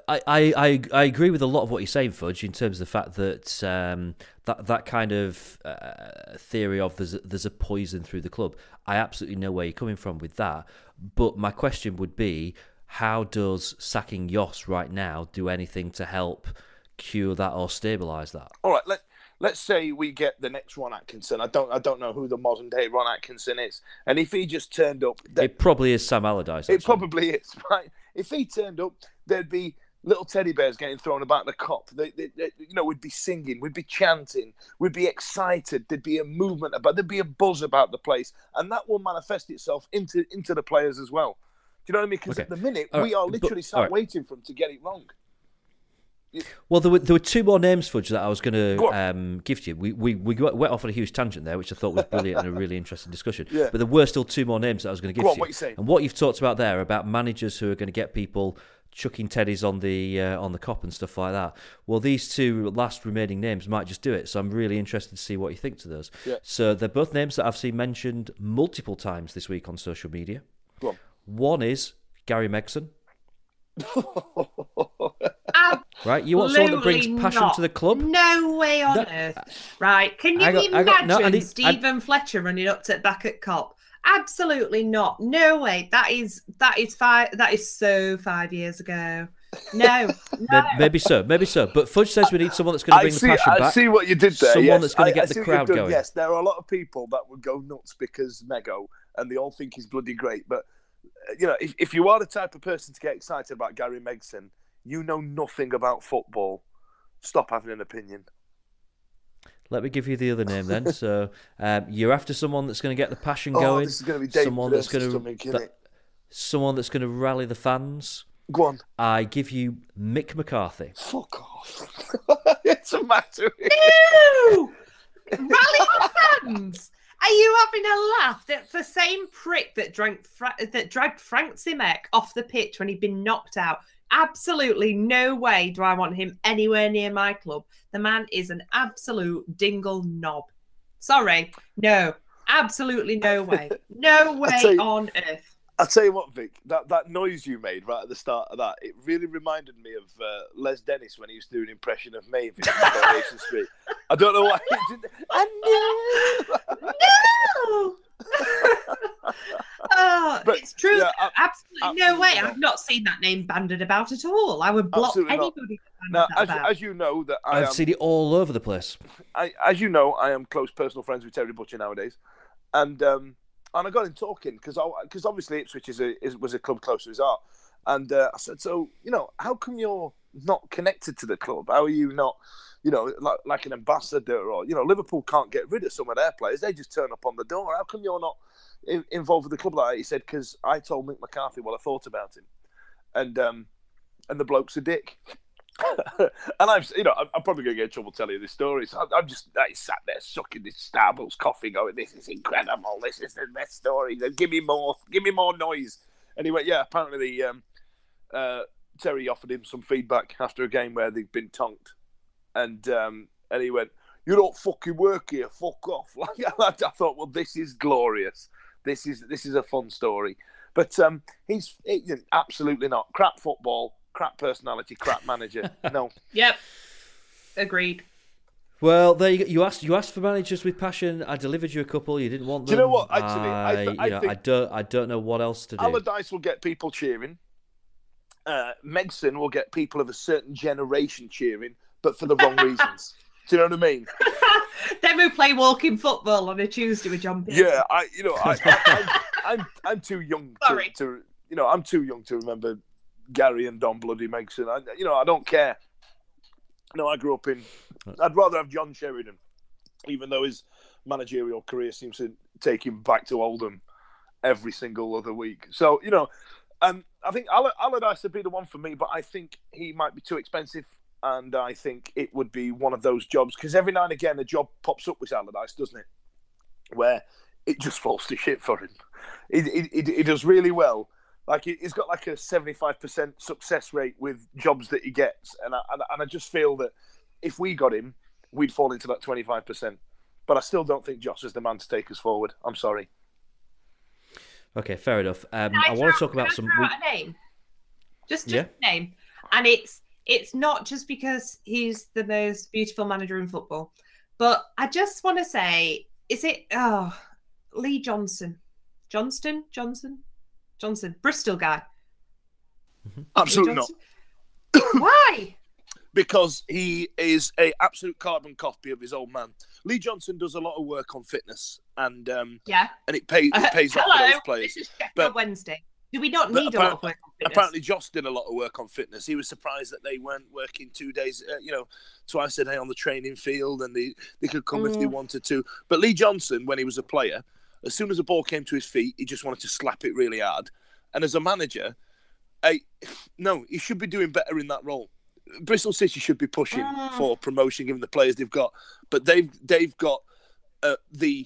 I agree with a lot of what you're saying, Fudge, in terms of the fact that that kind of theory of there's a poison through the club. I absolutely know where you're coming from with that. But my question would be, how does sacking Jos right now do anything to help cure that or stabilise that? All right, let's say we get the next Ron Atkinson. I don't know who the modern day Ron Atkinson is, and if he just turned up, it probably is Sam Allardyce. It probably is, right? If he turned up, there'd be little teddy bears getting thrown about the cop. We'd be singing, we'd be chanting, we'd be excited. There'd be a movement there'd be a buzz about the place, and that will manifest itself into the players as well. Do you know what I mean? Because at the minute we are literally waiting for him to get it wrong. Well, there were two more names, Fudge, that I was going to give to you. We went off on a huge tangent there, which I thought was brilliant and a really interesting discussion. Yeah. But there were still two more names that I was going to give to you. What you saying? And what you've talked about there about managers who are going to get people chucking teddies on the cop and stuff like that. Well, these two last remaining names might just do it. So I'm really interested to see what you think to those. Yeah. So they're both names that I've seen mentioned multiple times this week on social media. Go on. One is Gary Megson. Right, you want someone that brings passion to the club? No way on earth. Right, can you imagine Stephen Fletcher running up to back at Cop? Absolutely not. No way. That is so 5 years ago. No. Maybe so. But Fudge says we need someone that's going to bring the passion back. I see what you did there. Someone that's going to get the crowd going. Yes, there are a lot of people that would go nuts because Mego, and they all think he's bloody great. But if you are the type of person to get excited about Gary Megson, you know nothing about football. Stop having an opinion. Let me give you the other name then. So you're after someone that's going to get the passion going. This is going to be someone that's going to rally the fans. Go on. I give you Mick McCarthy. Fuck off. It's a matter. No! Rally the fans. Are you having a laugh? That's the same prick that dragged Frank Zimek off the pitch when he'd been knocked out. Absolutely no way do I want him anywhere near my club. The man is an absolute dingle knob. Sorry. No. Absolutely no way. No way on earth. I'll tell you what, Vic, that noise you made right at the start of that, it really reminded me of Les Dennis when he used to do an impression of Maeve in Coronation Street. I don't know why he did that. No! But, it's true. Yeah, absolutely no way. Not. I've not seen that name banded about at all. I would block anybody. Now, as you know, that I've seen it all over the place. As you know, I am close personal friends with Terry Butcher nowadays, and I got him talking because obviously Ipswich was a club close to his heart, and I said, so how come you're not connected to the club? How are you not, like an ambassador or Liverpool can't get rid of some of their players; they just turn up on the door. How come you're not involved with the club like that? He said, because I told Mick McCarthy what I thought about him, and the bloke's a dick. And I'm probably going to get in trouble telling you this story. So I sat there sucking this Starbucks coffee, going, "This is incredible. This is the best story. Give me more noise." And he went, "Yeah." Apparently, Terry offered him some feedback after a game where they'd been tonked, and he went, "You don't fucking work here. Fuck off." I thought, well, this is glorious. This is a fun story, but he's absolutely not crap football. Crap personality, crap manager. No. Yep. Agreed. Well, there you go. You asked for managers with passion. I delivered you a couple. You didn't want them. Do you know what? Actually, I don't know what else to do. Allardyce will get people cheering. Megson will get people of a certain generation cheering, but for the wrong reasons. Do you know what I mean? Them who play walking football on a Tuesday with John Pearson. Yeah, I'm too young. Sorry. I'm too young to remember Gary and Don Bloody Megson. I don't care. No, I grew up in. I'd rather have John Sheridan, even though his managerial career seems to take him back to Oldham every single other week. So I think Allardyce would be the one for me, but I think he might be too expensive, and I think it would be one of those jobs because every now and again a job pops up with Allardyce, doesn't it? Where it just falls to shit for him. He does really well. Like he's got like a 75% success rate with jobs that he gets, and I just feel that if we got him, we'd fall into that 25%. But I still don't think Josh is the man to take us forward. I'm sorry. Okay, fair enough. I want to talk about some. A name, just a name, and it's not just because he's the most beautiful manager in football, but I just want to say, is it Lee Johnson, Bristol guy? Absolutely not. Why? Because he is a absolute carbon copy of his old man. Lee Johnson does a lot of work on fitness, and and it pays off for those players. This is Sheffield Wednesday. Do we not need a lot of work on fitness? Apparently, Josh did a lot of work on fitness. He was surprised that they weren't working 2 days, twice a day on the training field, and they could come if they wanted to. But Lee Johnson, when he was a player, as soon as the ball came to his feet, he just wanted to slap it really hard. And as a manager, he should be doing better in that role. Bristol City should be pushing for promotion given the players they've got, but they've got the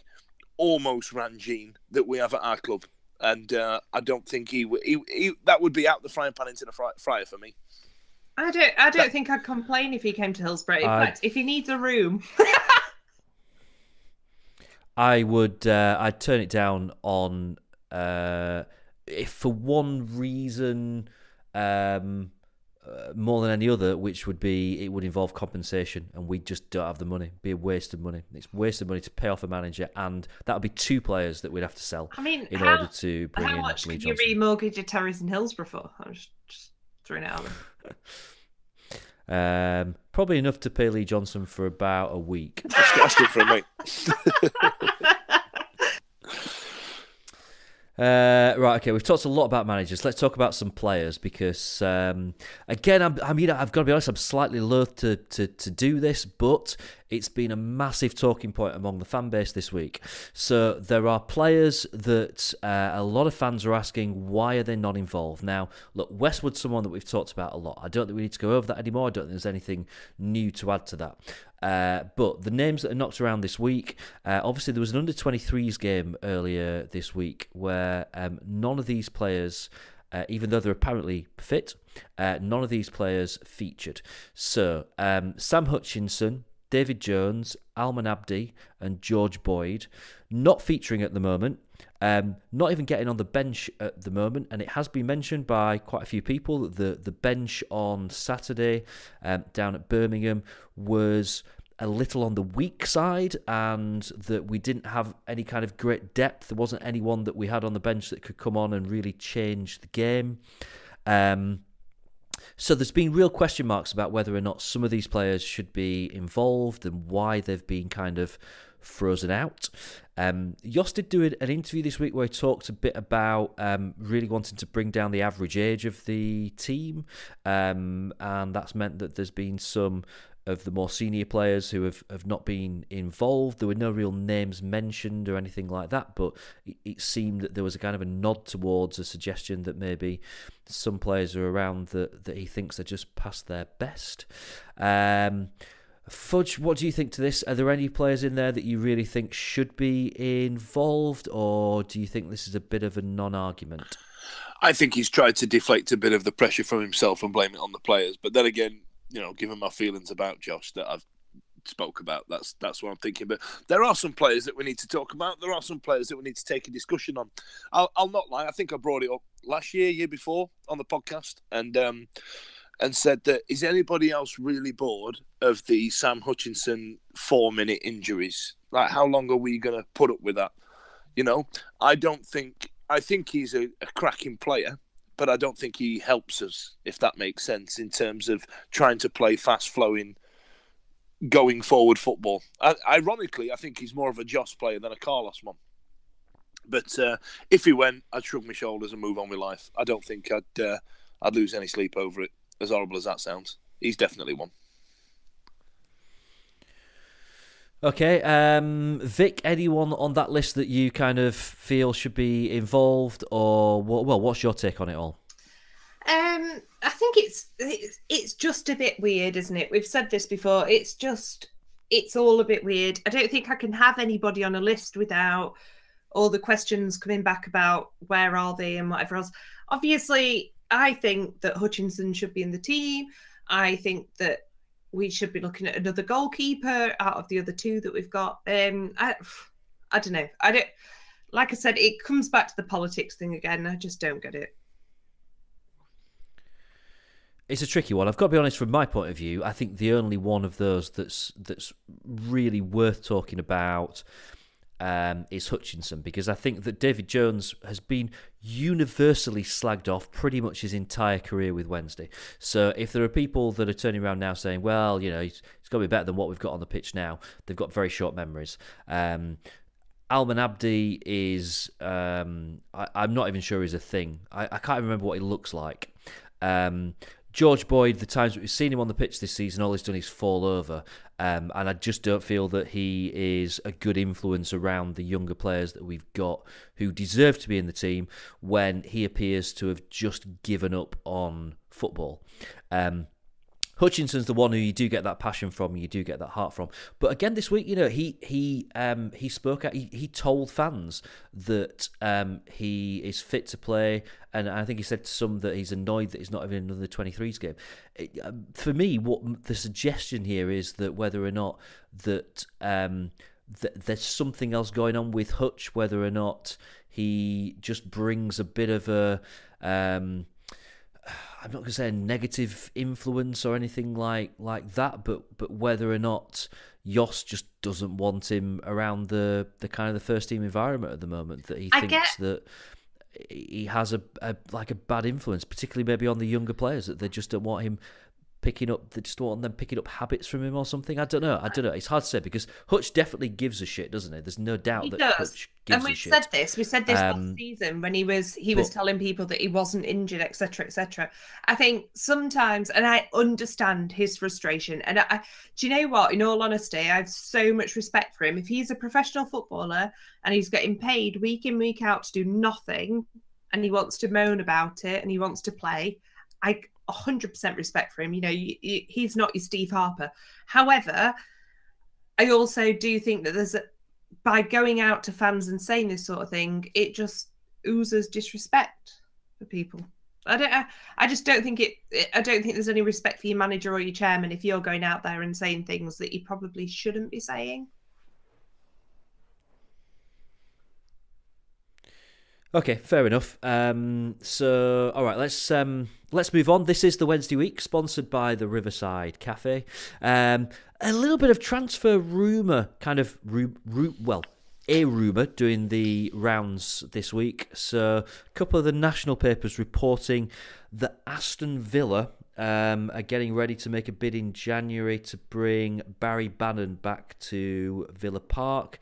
almost Ranjeen that we have at our club, and I don't think he that would be out the frying pan into the fryer for me. I don't think I'd complain if he came to Hillsborough. In fact, if he needs a room, I would. I'd turn it down on if for one reason more than any other, which would be it would involve compensation, and we just don't have the money. It'd be a waste of money. It's wasted money to pay off a manager, and that would be 2 players that we'd have to sell. I mean, in order to bring in how much Lee can you Johnson. remortgage a terrace in Hillsborough for? I'm just throwing it out there. Probably enough to pay Lee Johnson for about a week. That's good for him, mate. Right, okay, we've talked a lot about managers. Let's talk about some players because, again, I've got to be honest, I'm slightly loath to do this, but it's been a massive talking point among the fan base this week. So there are players that a lot of fans are asking, why are they not involved? Now, look, Westwood's someone that we've talked about a lot. I don't think we need to go over that anymore. I don't think there's anything new to add to that. But the names that are knocked around this week, obviously there was an under-23s game earlier this week where none of these players, even though they're apparently fit, none of these players featured. So Sam Hutchinson, David Jones, Alman Abdi and George Boyd not featuring at the moment, not even getting on the bench at the moment, and it has been mentioned by quite a few people that the bench on Saturday down at Birmingham was a little on the weak side and that we didn't have any kind of great depth. There wasn't anyone that we had on the bench that could come on and really change the game. So there's been real question marks about whether or not some of these players should be involved and why they've been kind of frozen out. Jos did do an interview this week where he talked a bit about really wanting to bring down the average age of the team, and that's meant that there's been some of the more senior players who have not been involved. There were no real names mentioned or anything like that, but it seemed that there was a kind of a nod towards a suggestion that maybe some players are around that he thinks are just past their best. Fudge, what do you think to this? Are there any players in there that you really think should be involved, or do you think this is a bit of a non-argument? I think he's tried to deflect a bit of the pressure from himself and blame it on the players. But then again, given my feelings about Josh that I've spoke about, that's what I'm thinking. But there are some players that we need to talk about. There are some players that we need to take a discussion on. I'll not lie. I think I brought it up last year before on the podcast, and said that is anybody else really bored of the Sam Hutchinson 4-minute injuries? Like, how long are we going to put up with that? I think he's a cracking player, but I don't think he helps us, if that makes sense, in terms of trying to play fast-flowing, going forward football. Ironically, I think he's more of a Joss player than a Carlos one. But if he went, I'd shrug my shoulders and move on with life. I don't think I'd lose any sleep over it, as horrible as that sounds. He's definitely one. Okay, Vic, anyone on that list that you kind of feel should be involved, or what's your take on it all? I think it's just a bit weird, isn't it? We've said this before. It's all a bit weird. I don't think I can have anybody on a list without all the questions coming back about where are they and whatever else. Obviously, I think that Hutchinson should be in the team. I think that we should be looking at another goalkeeper out of the other 2 that we've got. I don't know. Like I said, it comes back to the politics thing again. I just don't get it. It's a tricky one. I've got to be honest, from my point of view, I think the only one of those that's really worth talking about is Hutchinson, because I think that David Jones has been universally slagged off pretty much his entire career with Wednesday. So if there are people that are turning around now saying, well, he's got to be better than what we've got on the pitch now, they've got very short memories. Alman Abdi is, I'm not even sure he's a thing. I can't remember what he looks like. George Boyd, the times we've seen him on the pitch this season, all he's done is fall over. And I just don't feel that he is a good influence around the younger players that we've got who deserve to be in the team when he appears to have just given up on football. Hutchinson's the one who you do get that passion from, you do get that heart from. But again, this week, he spoke out. He told fans that he is fit to play, and I think he said to some that he's annoyed that he's not even in another 23s game. For me, what the suggestion here is that whether or not that there's something else going on with Hutch, whether or not he just brings a bit of a. I'm not going to say a negative influence or anything like that, but whether or not Jos just doesn't want him around the kind of the first team environment at the moment, that he thinks that he has a bad influence, particularly maybe on the younger players, that they just don't want him picking up. They just want them picking up habits from him or something. I don't know. It's hard to say because Hutch definitely gives a shit, doesn't he? There's no doubt that Hutch gives a shit. We said this last season when he was telling people that he wasn't injured, etc., etc. I think sometimes, and I understand his frustration. And do you know what? In all honesty, I have so much respect for him. If he's a professional footballer and he's getting paid week in, week out to do nothing, and he wants to moan about it and he wants to play, I 100% respect for him. He's not your Steve Harper. However, I also do think that by going out to fans and saying this sort of thing, it just oozes disrespect for people. I don't think there's any respect for your manager or your chairman if you're going out there and saying things that you probably shouldn't be saying. Okay, fair enough. So, all right, let's move on. This is the Wednesday Week, sponsored by the Riverside Cafe. A little bit of transfer rumour, kind of, a rumour doing the rounds this week. So, a couple of the national papers reporting that Aston Villa are getting ready to make a bid in January to bring Barry Bannon back to Villa Park.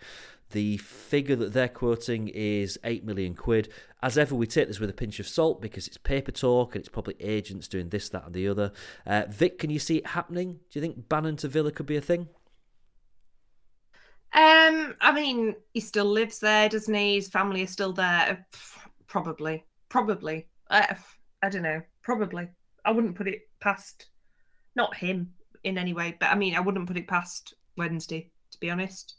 The figure that they're quoting is £8 million. As ever, we take this with a pinch of salt because it's paper talk and it's probably agents doing this, that, and the other. Vic, can you see it happening? Do you think Bannon to Villa could be a thing? I mean, he still lives there, doesn't he? His family is still there. Probably. I don't know. Probably. I wouldn't put it past, not him in any way, but I mean, I wouldn't put it past Wednesday, to be honest.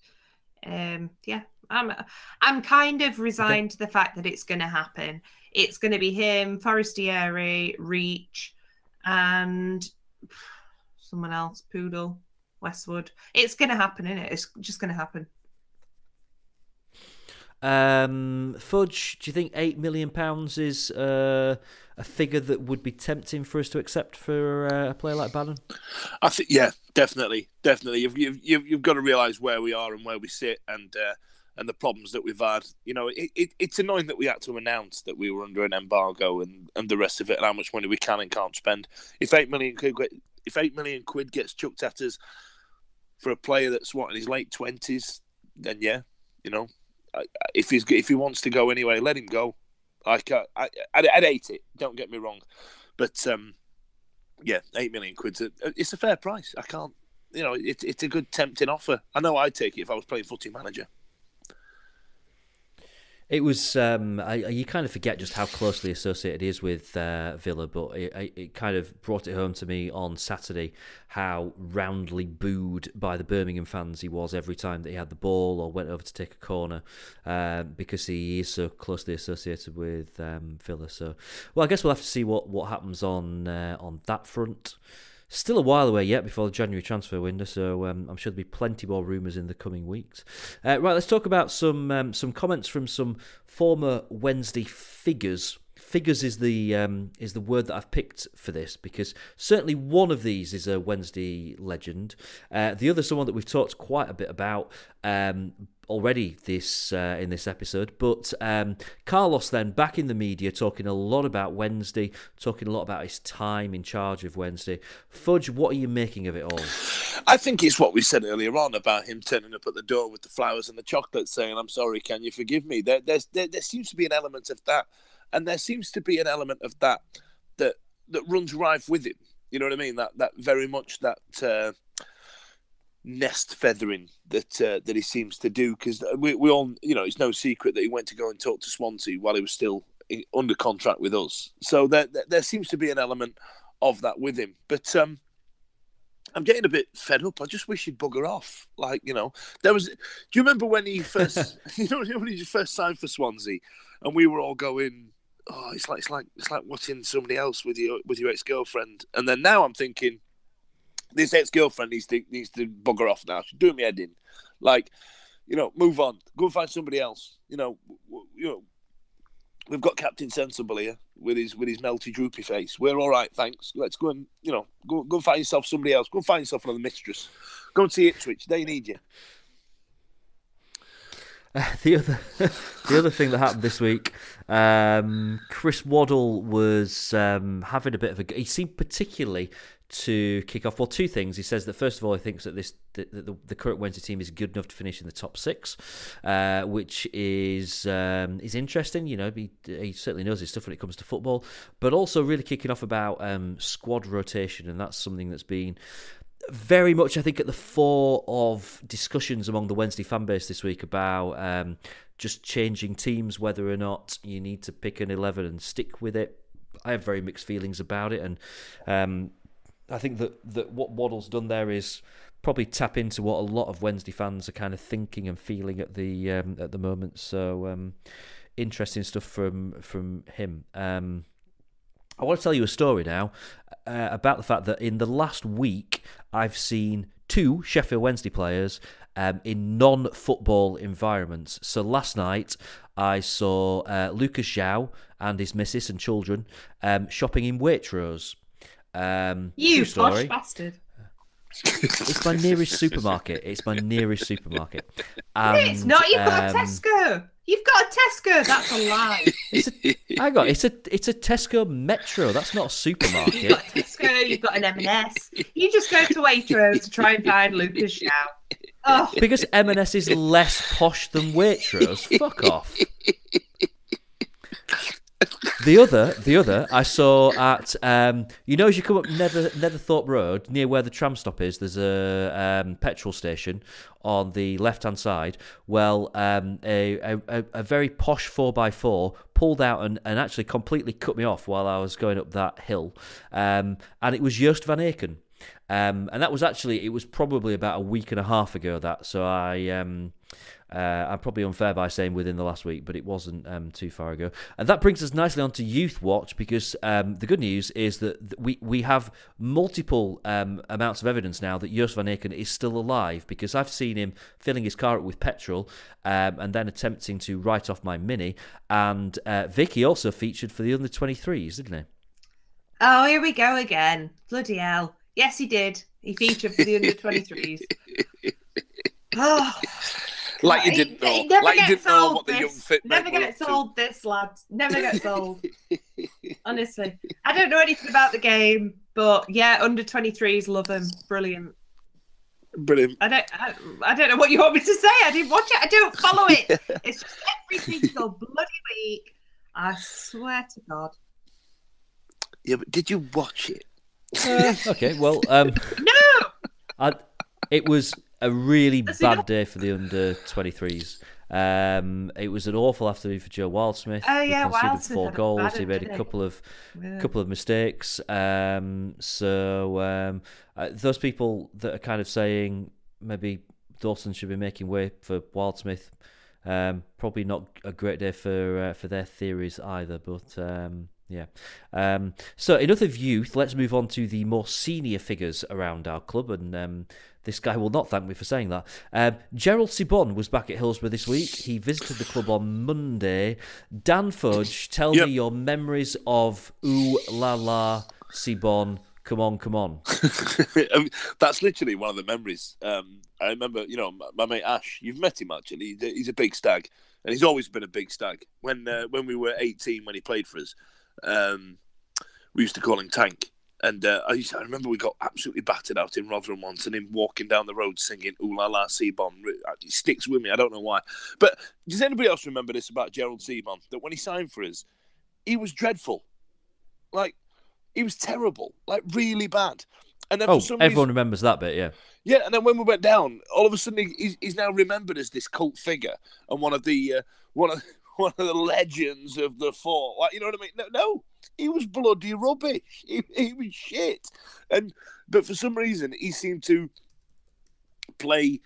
Yeah, I'm kind of resigned to the fact that it's going to happen. It's going to be him, Forestieri, Reach, and someone else, Poodle, Westwood. It's going to happen, isn't it? It's just going to happen. Fudge, do you think £8 million is a figure that would be tempting for us to accept for a player like Bannon? I think, yeah, definitely. You've got to realise where we are and where we sit, and the problems that we've had. It's annoying that we had to announce that we were under an embargo and the rest of it, and how much money we can and can't spend. If £8 million quid gets chucked at us for a player that's in his late 20s, then yeah, if he wants to go anyway, let him go. I'd hate it. Don't get me wrong, but yeah, £8 million quid. It's a fair price. I can't. It's a good tempting offer. I know I'd take it if I was playing Footy Manager. It was. You kind of forget just how closely associated he is with Villa, but it kind of brought it home to me on Saturday how roundly booed by the Birmingham fans he was every time that he had the ball or went over to take a corner, because he is so closely associated with Villa. So, well, I guess we'll have to see what happens on that front. Still a while away yet before the January transfer window, so I'm sure there'll be plenty more rumours in the coming weeks. Right, let's talk about some comments from some former Wednesday figures. Figures is the word that I've picked for this because certainly one of these is a Wednesday legend. The other, someone that we've talked quite a bit about already in this episode, but Carlos then back in the media talking a lot about Wednesday, talking a lot about his time in charge of Wednesday. Fudge, what are you making of it all? I think it's what we said earlier on about him turning up at the door with the flowers and the chocolate saying, "I'm sorry, can you forgive me?" There seems to be an element of that, and there seems to be an element of that runs rife with him. You know what I mean? That very much that nest feathering that he seems to do, because we all, it's no secret that he went to go and talk to Swansea while he was still under contract with us. So there seems to be an element of that with him. But I'm getting a bit fed up. I just wish he'd bugger off. Like, there was. Do you remember when he first, when he first signed for Swansea, and we were all going, "Oh, it's like watching somebody else with your ex-girlfriend." And then now I'm thinking, this ex-girlfriend needs to bugger off now. She's doing me head in. Like, move on. Go and find somebody else. We've got Captain Sensible here with his melty, droopy face. We're all right, thanks. Let's go and go and find yourself somebody else. Go and find yourself another mistress. Go and see Ipswich. They need you. The other thing that happened this week, Chris Waddle was having a bit of a. He seemed particularly to kick off. Well, two things. He says that first of all, he thinks that the current Wednesday team is good enough to finish in the top six, which is interesting. He certainly knows his stuff when it comes to football, but also really kicking off about squad rotation, and that's something that's been very much, I think, at the fore of discussions among the Wednesday fan base this week about just changing teams, whether or not you need to pick an 11 and stick with it. I have very mixed feelings about it, and I think that what Waddle's done there is probably tap into what a lot of Wednesday fans are kind of thinking and feeling at the moment. So interesting stuff from him. I want to tell you a story now about the fact that in the last week I've seen 2 Sheffield Wednesday players in non-football environments. So last night I saw Lucas Zhao and his missus and children shopping in Waitrose. You posh bastard. It's my nearest supermarket. No, it's not. You've got a Tesco. You've got a Tesco. That's a lie. It's a Tesco Metro. That's not a supermarket. You've got a Tesco. You've got an M&S. You just go to Waitrose to try and find Lucas Zhao. Oh. Because M&S is less posh than Waitrose. Fuck off. The other I saw at as you come up Netherthorpe Road near where the tram stop is, there's a petrol station on the left hand side. Well, a very posh 4x4 pulled out and actually completely cut me off while I was going up that hill, and it was Joost van Aken. And that was it was probably about a week and a half ago so I'm probably unfair by saying within the last week, but it wasn't too far ago. And that brings us nicely on to Youth Watch, because the good news is that we have multiple amounts of evidence now that Joost van Aken is still alive, because I've seen him filling his car up with petrol and then attempting to write off my Mini. And Vicky also featured for the under-23s, didn't he? Oh, here we go again. Bloody hell. Yes, he did. He featured for the under-23s. Oh... Like you didn't know. You didn't know what the young fit never gets old, this lad. Never gets old. Honestly. I don't know anything about the game, but yeah, under-23s, love him. Brilliant. I don't know what you want me to say. I didn't watch it. I don't follow it. It's just every single bloody week. I swear to God. Yeah, but did you watch it? Okay, well... No! It was a really bad day for the under-23s. It was an awful afternoon for Joe Wildsmith. Oh yeah, he conceded Wildsmith 4 goals. He made a couple of mistakes. Those people that are kind of saying maybe Dawson should be making way for Wildsmith, probably not a great day for their theories either. But yeah. So enough of youth. Let's move on to the more senior figures around our club, and this guy will not thank me for saying that. Gerald Sibon was back at Hillsborough this week. He visited the club on Monday. Dan Fudge, tell me your memories of Ooh La La Sibon. Come on. That's literally one of the memories. I remember, my mate Ash, you've met him actually. He's a big stag, and he's always been a big stag. When we were 18, when he played for us, we used to call him Tank. And I remember we got absolutely battered out in Rotherham once, and him walking down the road singing "Ooh La La Seabon." It sticks with me. I don't know why. But does anybody else remember this about Gerald Seabon? That when he signed for us, he was dreadful. Like, he was terrible. Like, really bad. And then everyone remembers that bit, yeah. Yeah, and then when we went down, all of a sudden he's now remembered as this cult figure and one of the legends of the fort. Like, you know what I mean? No, he was bloody rubbish. He was shit. And But for some reason, he seemed to play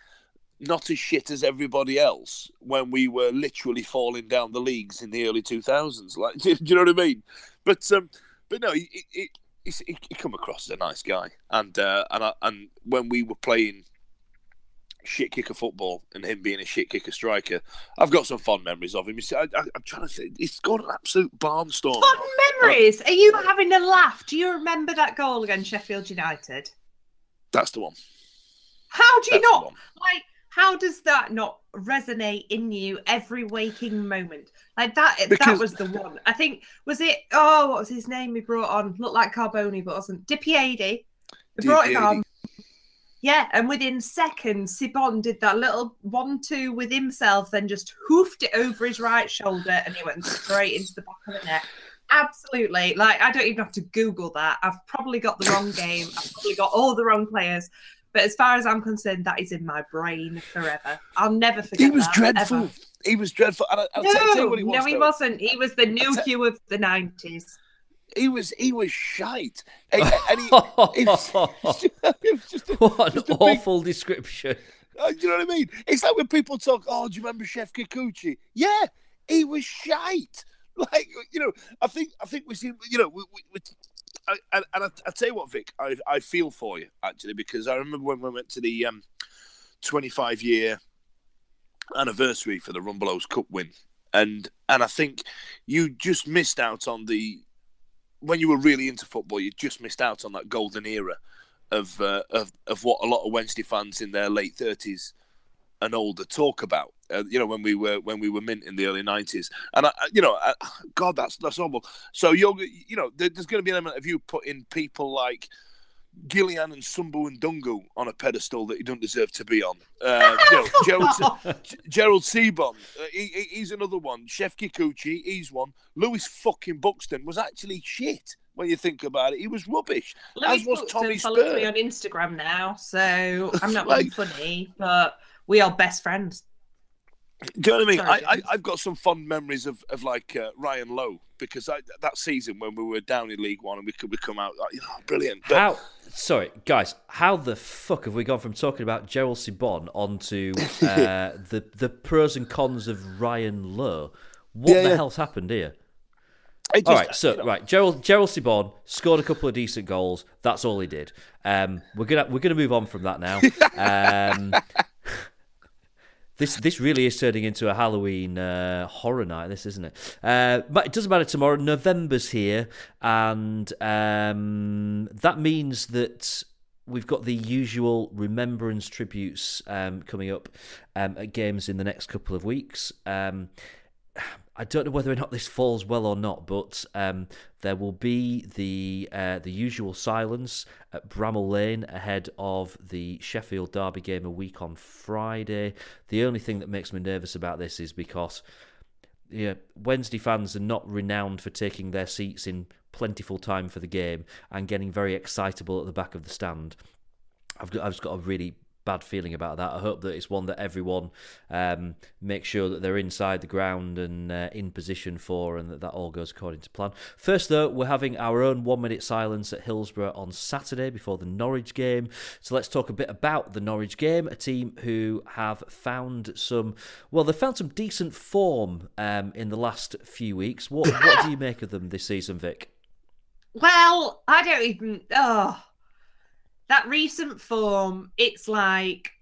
not as shit as everybody else when we were literally falling down the leagues in the early 2000s. Like, do you know what I mean? But no, he come across as a nice guy, and when we were playing shit kicker football and him being a shit kicker striker, I've got some fond memories of him. You see, I'm trying to think, he's got an absolute barnstorm. Fond memories? Are you having a laugh? Do you remember that goal against Sheffield United? That's the one. How do you not like? How does that not resonate in you every waking moment? Like that was the one. I think, was it, what was his name he brought on? Looked like Carboni, but wasn't. Dipiedi. They brought him on. Yeah, and within seconds, Sibon did that little 1-2 with himself, then just hoofed it over his right shoulder, and he went straight into the back of the net. Absolutely. Like, I don't even have to Google that. I've probably got the wrong game. I've probably got all the wrong players. But as far as I'm concerned, that is in my brain forever. I'll never forget that. He was dreadful. Ever. He was dreadful. And I'll tell you what he was. No, he wasn't. He was the new Q of the 90s. He was shite. And it was just what an awful description. Do you know what I mean? It's like when people talk, do you remember Chef Kikuchi? Yeah, he was shite. Like, I think we see, and I tell you what, Vic, I feel for you, actually, because I remember when we went to the 25-year anniversary for the Rumbelows Cup win, and I think you just missed out on when you were really into football, you just missed out on that golden era of what a lot of Wednesday fans in their late 30s and older talk about. When we were mint in the early 90s, and God, that's horrible. So there's going to be an element of you putting people like Gillian and Sumbu and Dungu on a pedestal that he doesn't deserve to be on. Gerald Seaborn, he's another one. Chef Kikuchi, he's one. Lewis fucking Buxton was actually shit when you think about it. He was rubbish. Lewis as was Buxton Tommy follows Spur. me on Instagram now, so I'm not being funny, but we are best friends. Do you know what I mean? Sorry, I've got some fond memories of like Ryan Lowe, because that season when we were down in League One and we could come out, brilliant. But, sorry, guys, how the fuck have we gone from talking about Gerald Sibon onto the pros and cons of Ryan Lowe? What the hell's happened here? All right, Gerald Sibon scored a couple of decent goals. That's all he did. We're gonna move on from that now. This really is turning into a Halloween horror night, this, isn't it? But it doesn't matter tomorrow. November's here, and that means that we've got the usual remembrance tributes coming up at games in the next couple of weeks. I don't know whether or not this falls well or not, but there will be the usual silence at Bramall Lane ahead of the Sheffield Derby game a week on Friday. The only thing that makes me nervous about this is because Wednesday fans are not renowned for taking their seats in plentiful time for the game and getting very excitable at the back of the stand. I've just got a really bad feeling about that. I hope that it's one that everyone makes sure that they're inside the ground and in position for, and that all goes according to plan. First, though, we're having our own 1 minute silence at Hillsborough on Saturday before the Norwich game. So let's talk a bit about the Norwich game, a team who have found some decent form in the last few weeks. What do you make of them this season, Vic? Well, I don't even... that recent form, it's like,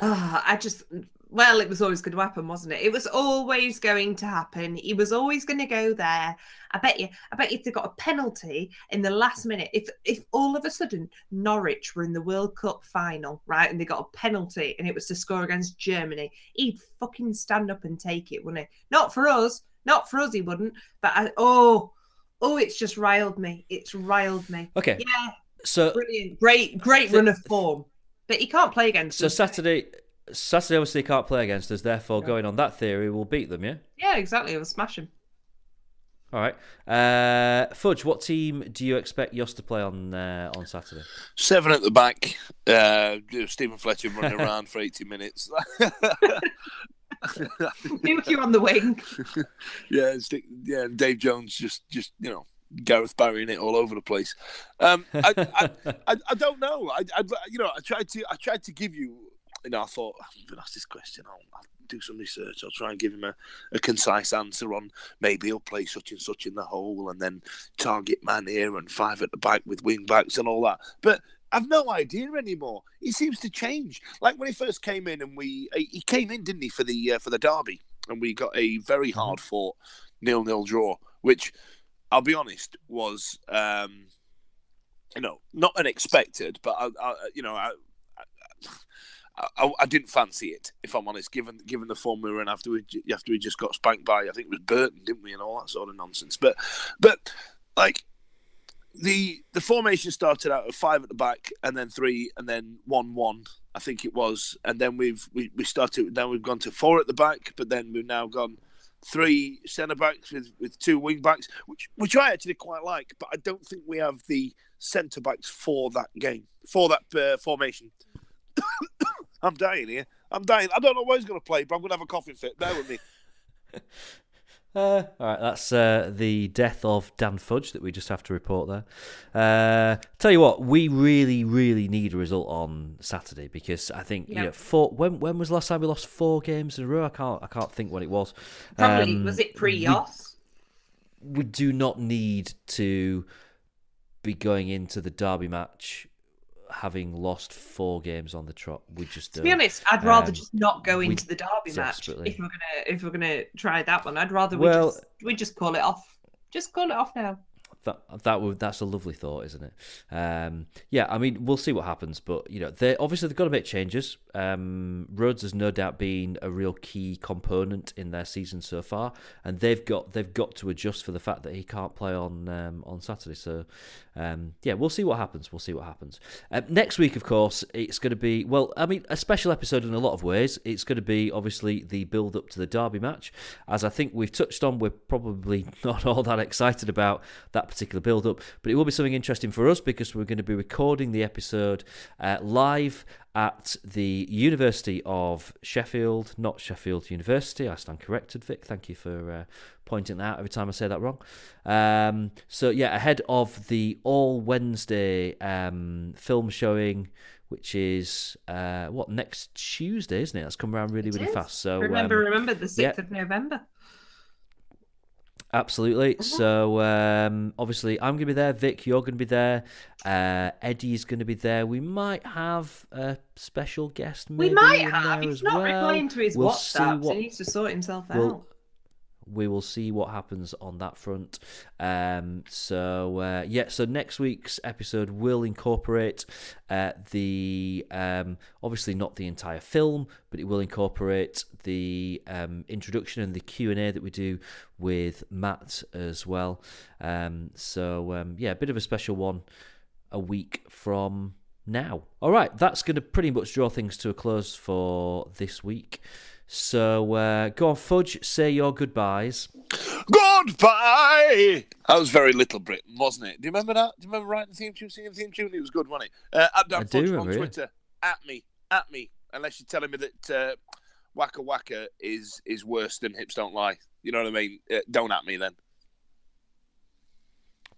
it was always going to happen, wasn't it? It was always going to happen. He was always going to go there. I bet you if they got a penalty in the last minute, if all of a sudden Norwich were in the World Cup final, right, and they got a penalty and it was to score against Germany, he'd fucking stand up and take it, wouldn't he? Not for us he wouldn't, but it's just riled me. It's riled me. Okay. Yeah. So brilliant, great run of form, but he can't play against us. So Saturday obviously he can't play against us. Therefore, going on that theory, we'll beat them. Yeah. Yeah, exactly. We'll smash him. All right, Fudge. What team do you expect Yoss to play on Saturday? 7 at the back. Stephen Fletcher running around for 80 minutes. Nuke you on the wing. Yeah, and Dave Jones just Gareth Barry in it all over the place. I don't know. I tried to give you. I thought I'm going to ask this question. I'll do some research. I'll try and give him a concise answer on maybe he'll play such and such in the hole and then target man here and 5 at the back with wing backs and all that. But I've no idea anymore. He seems to change. Like when he first came in, and he came in, didn't he, for the derby, and we got a very hard fought 0-0 draw, which I'll be honest was not unexpected, but I didn't fancy it, if I'm honest, given the form we were in after we just got spanked by, I think it was Burton, didn't we, and all that sort of nonsense. But like the formation started out of 5 at the back, and then 3, and then 1-1, I think it was, and then we've gone to 4 at the back, but then we've now gone 3 centre backs with 2 wing backs, which I actually quite like, but I don't think we have the centre backs for that game, for that formation. I'm dying here. I don't know where he's going to play, but I'm going to have a coughing fit. Bear with me. All right, that's the death of Dan Fudge that we just have to report there. Tell you what, we really, really need a result on Saturday, because I think when was the last time we lost 4 games in a row? I can't think when it was. Probably was it pre-Yos? We do not need to be going into the derby match having lost 4 games on the trot. We just don't. To be honest, I'd rather just not go into the derby match if we're gonna try that one. I'd rather we just call it off. Just call it off now. That's a lovely thought, isn't it? I mean, we'll see what happens, but they've got to make changes. Rhodes has no doubt been a real key component in their season so far, and they've got to adjust for the fact that he can't play on Saturday. So we'll see what happens. Next week, of course, it's going to be a special episode in a lot of ways. It's going to be obviously the build up to the derby match, as I think we've touched on. We're probably not all that excited about that particular build-up, but it will be something interesting for us, because we're going to be recording the episode live at the University of Sheffield, not Sheffield University. I stand corrected, Vic. Thank you for pointing that out every time I say that wrong. Ahead of the All Wednesday film showing, which is next Tuesday, isn't it? That's come around really, really fast. So remember the 6th of November. Absolutely. So obviously I'm going to be there. Vic, you're going to be there. Eddie's going to be there. We might have a special guest. Maybe we might have. He's not replying to his WhatsApp. He needs to sort himself out. We will see what happens on that front. So next week's episode will incorporate the obviously not the entire film, but it will incorporate the introduction and the Q&A that we do with Matt as well. A bit of a special one a week from now. All right, that's going to pretty much draw things to a close for this week. So go on, Fudge, say your goodbyes. Goodbye! That was very Little Britain, wasn't it? Do you remember that? Do you remember writing the theme tune, singing the theme tune? It was good, wasn't it? At Dan Fudge on Twitter. At me. Unless you're telling me that Waka Waka is worse than Hips Don't Lie. You know what I mean? Don't at me then.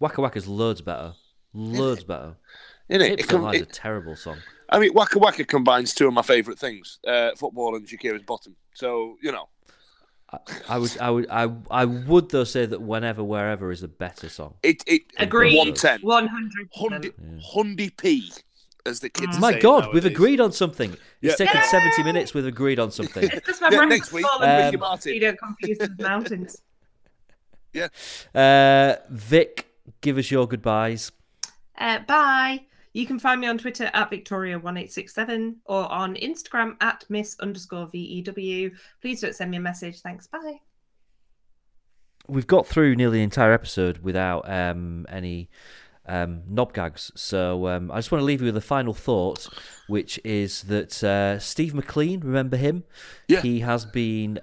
Waka Waka's loads better. Better. Isn't it? Hips Don't Lie is a terrible song. I mean, Waka Waka combines 2 of my favourite things: football and Shakira's bottom. So I would though say that Whenever Wherever is a better song. It agreed. 110, 100, Hundy P, as the kids say. My God, nowadays. We've agreed on something. It's taken 70 minutes. We've agreed on something. It's because my brain's next week, fallen so you don't confuse the mountains. Yeah. Vic, give us your goodbyes. Bye. You can find me on Twitter at Victoria1867 or on Instagram at Miss_VEW. Please don't send me a message. Thanks. Bye. We've got through nearly the entire episode without any knob gags. So I just want to leave you with a final thought, which is that Steve McLean, remember him? Yeah. He has been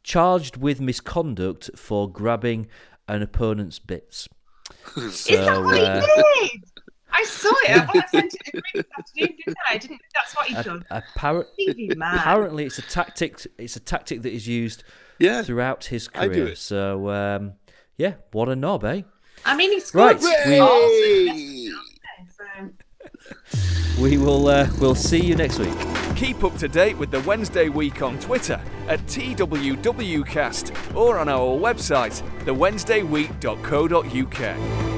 charged with misconduct for grabbing an opponent's bits. Is that what he did? I saw it. I sent it in this afternoon, didn't I? That's what he's done. Apparently, it's a tactic. It's a tactic that is used throughout his career. I do it. So, what a knob, eh? I mean, he scored Right, we will we'll see you next week. Keep up to date with the Wednesday Week on Twitter at TWWcast or on our website, thewednesdayweek.co.uk.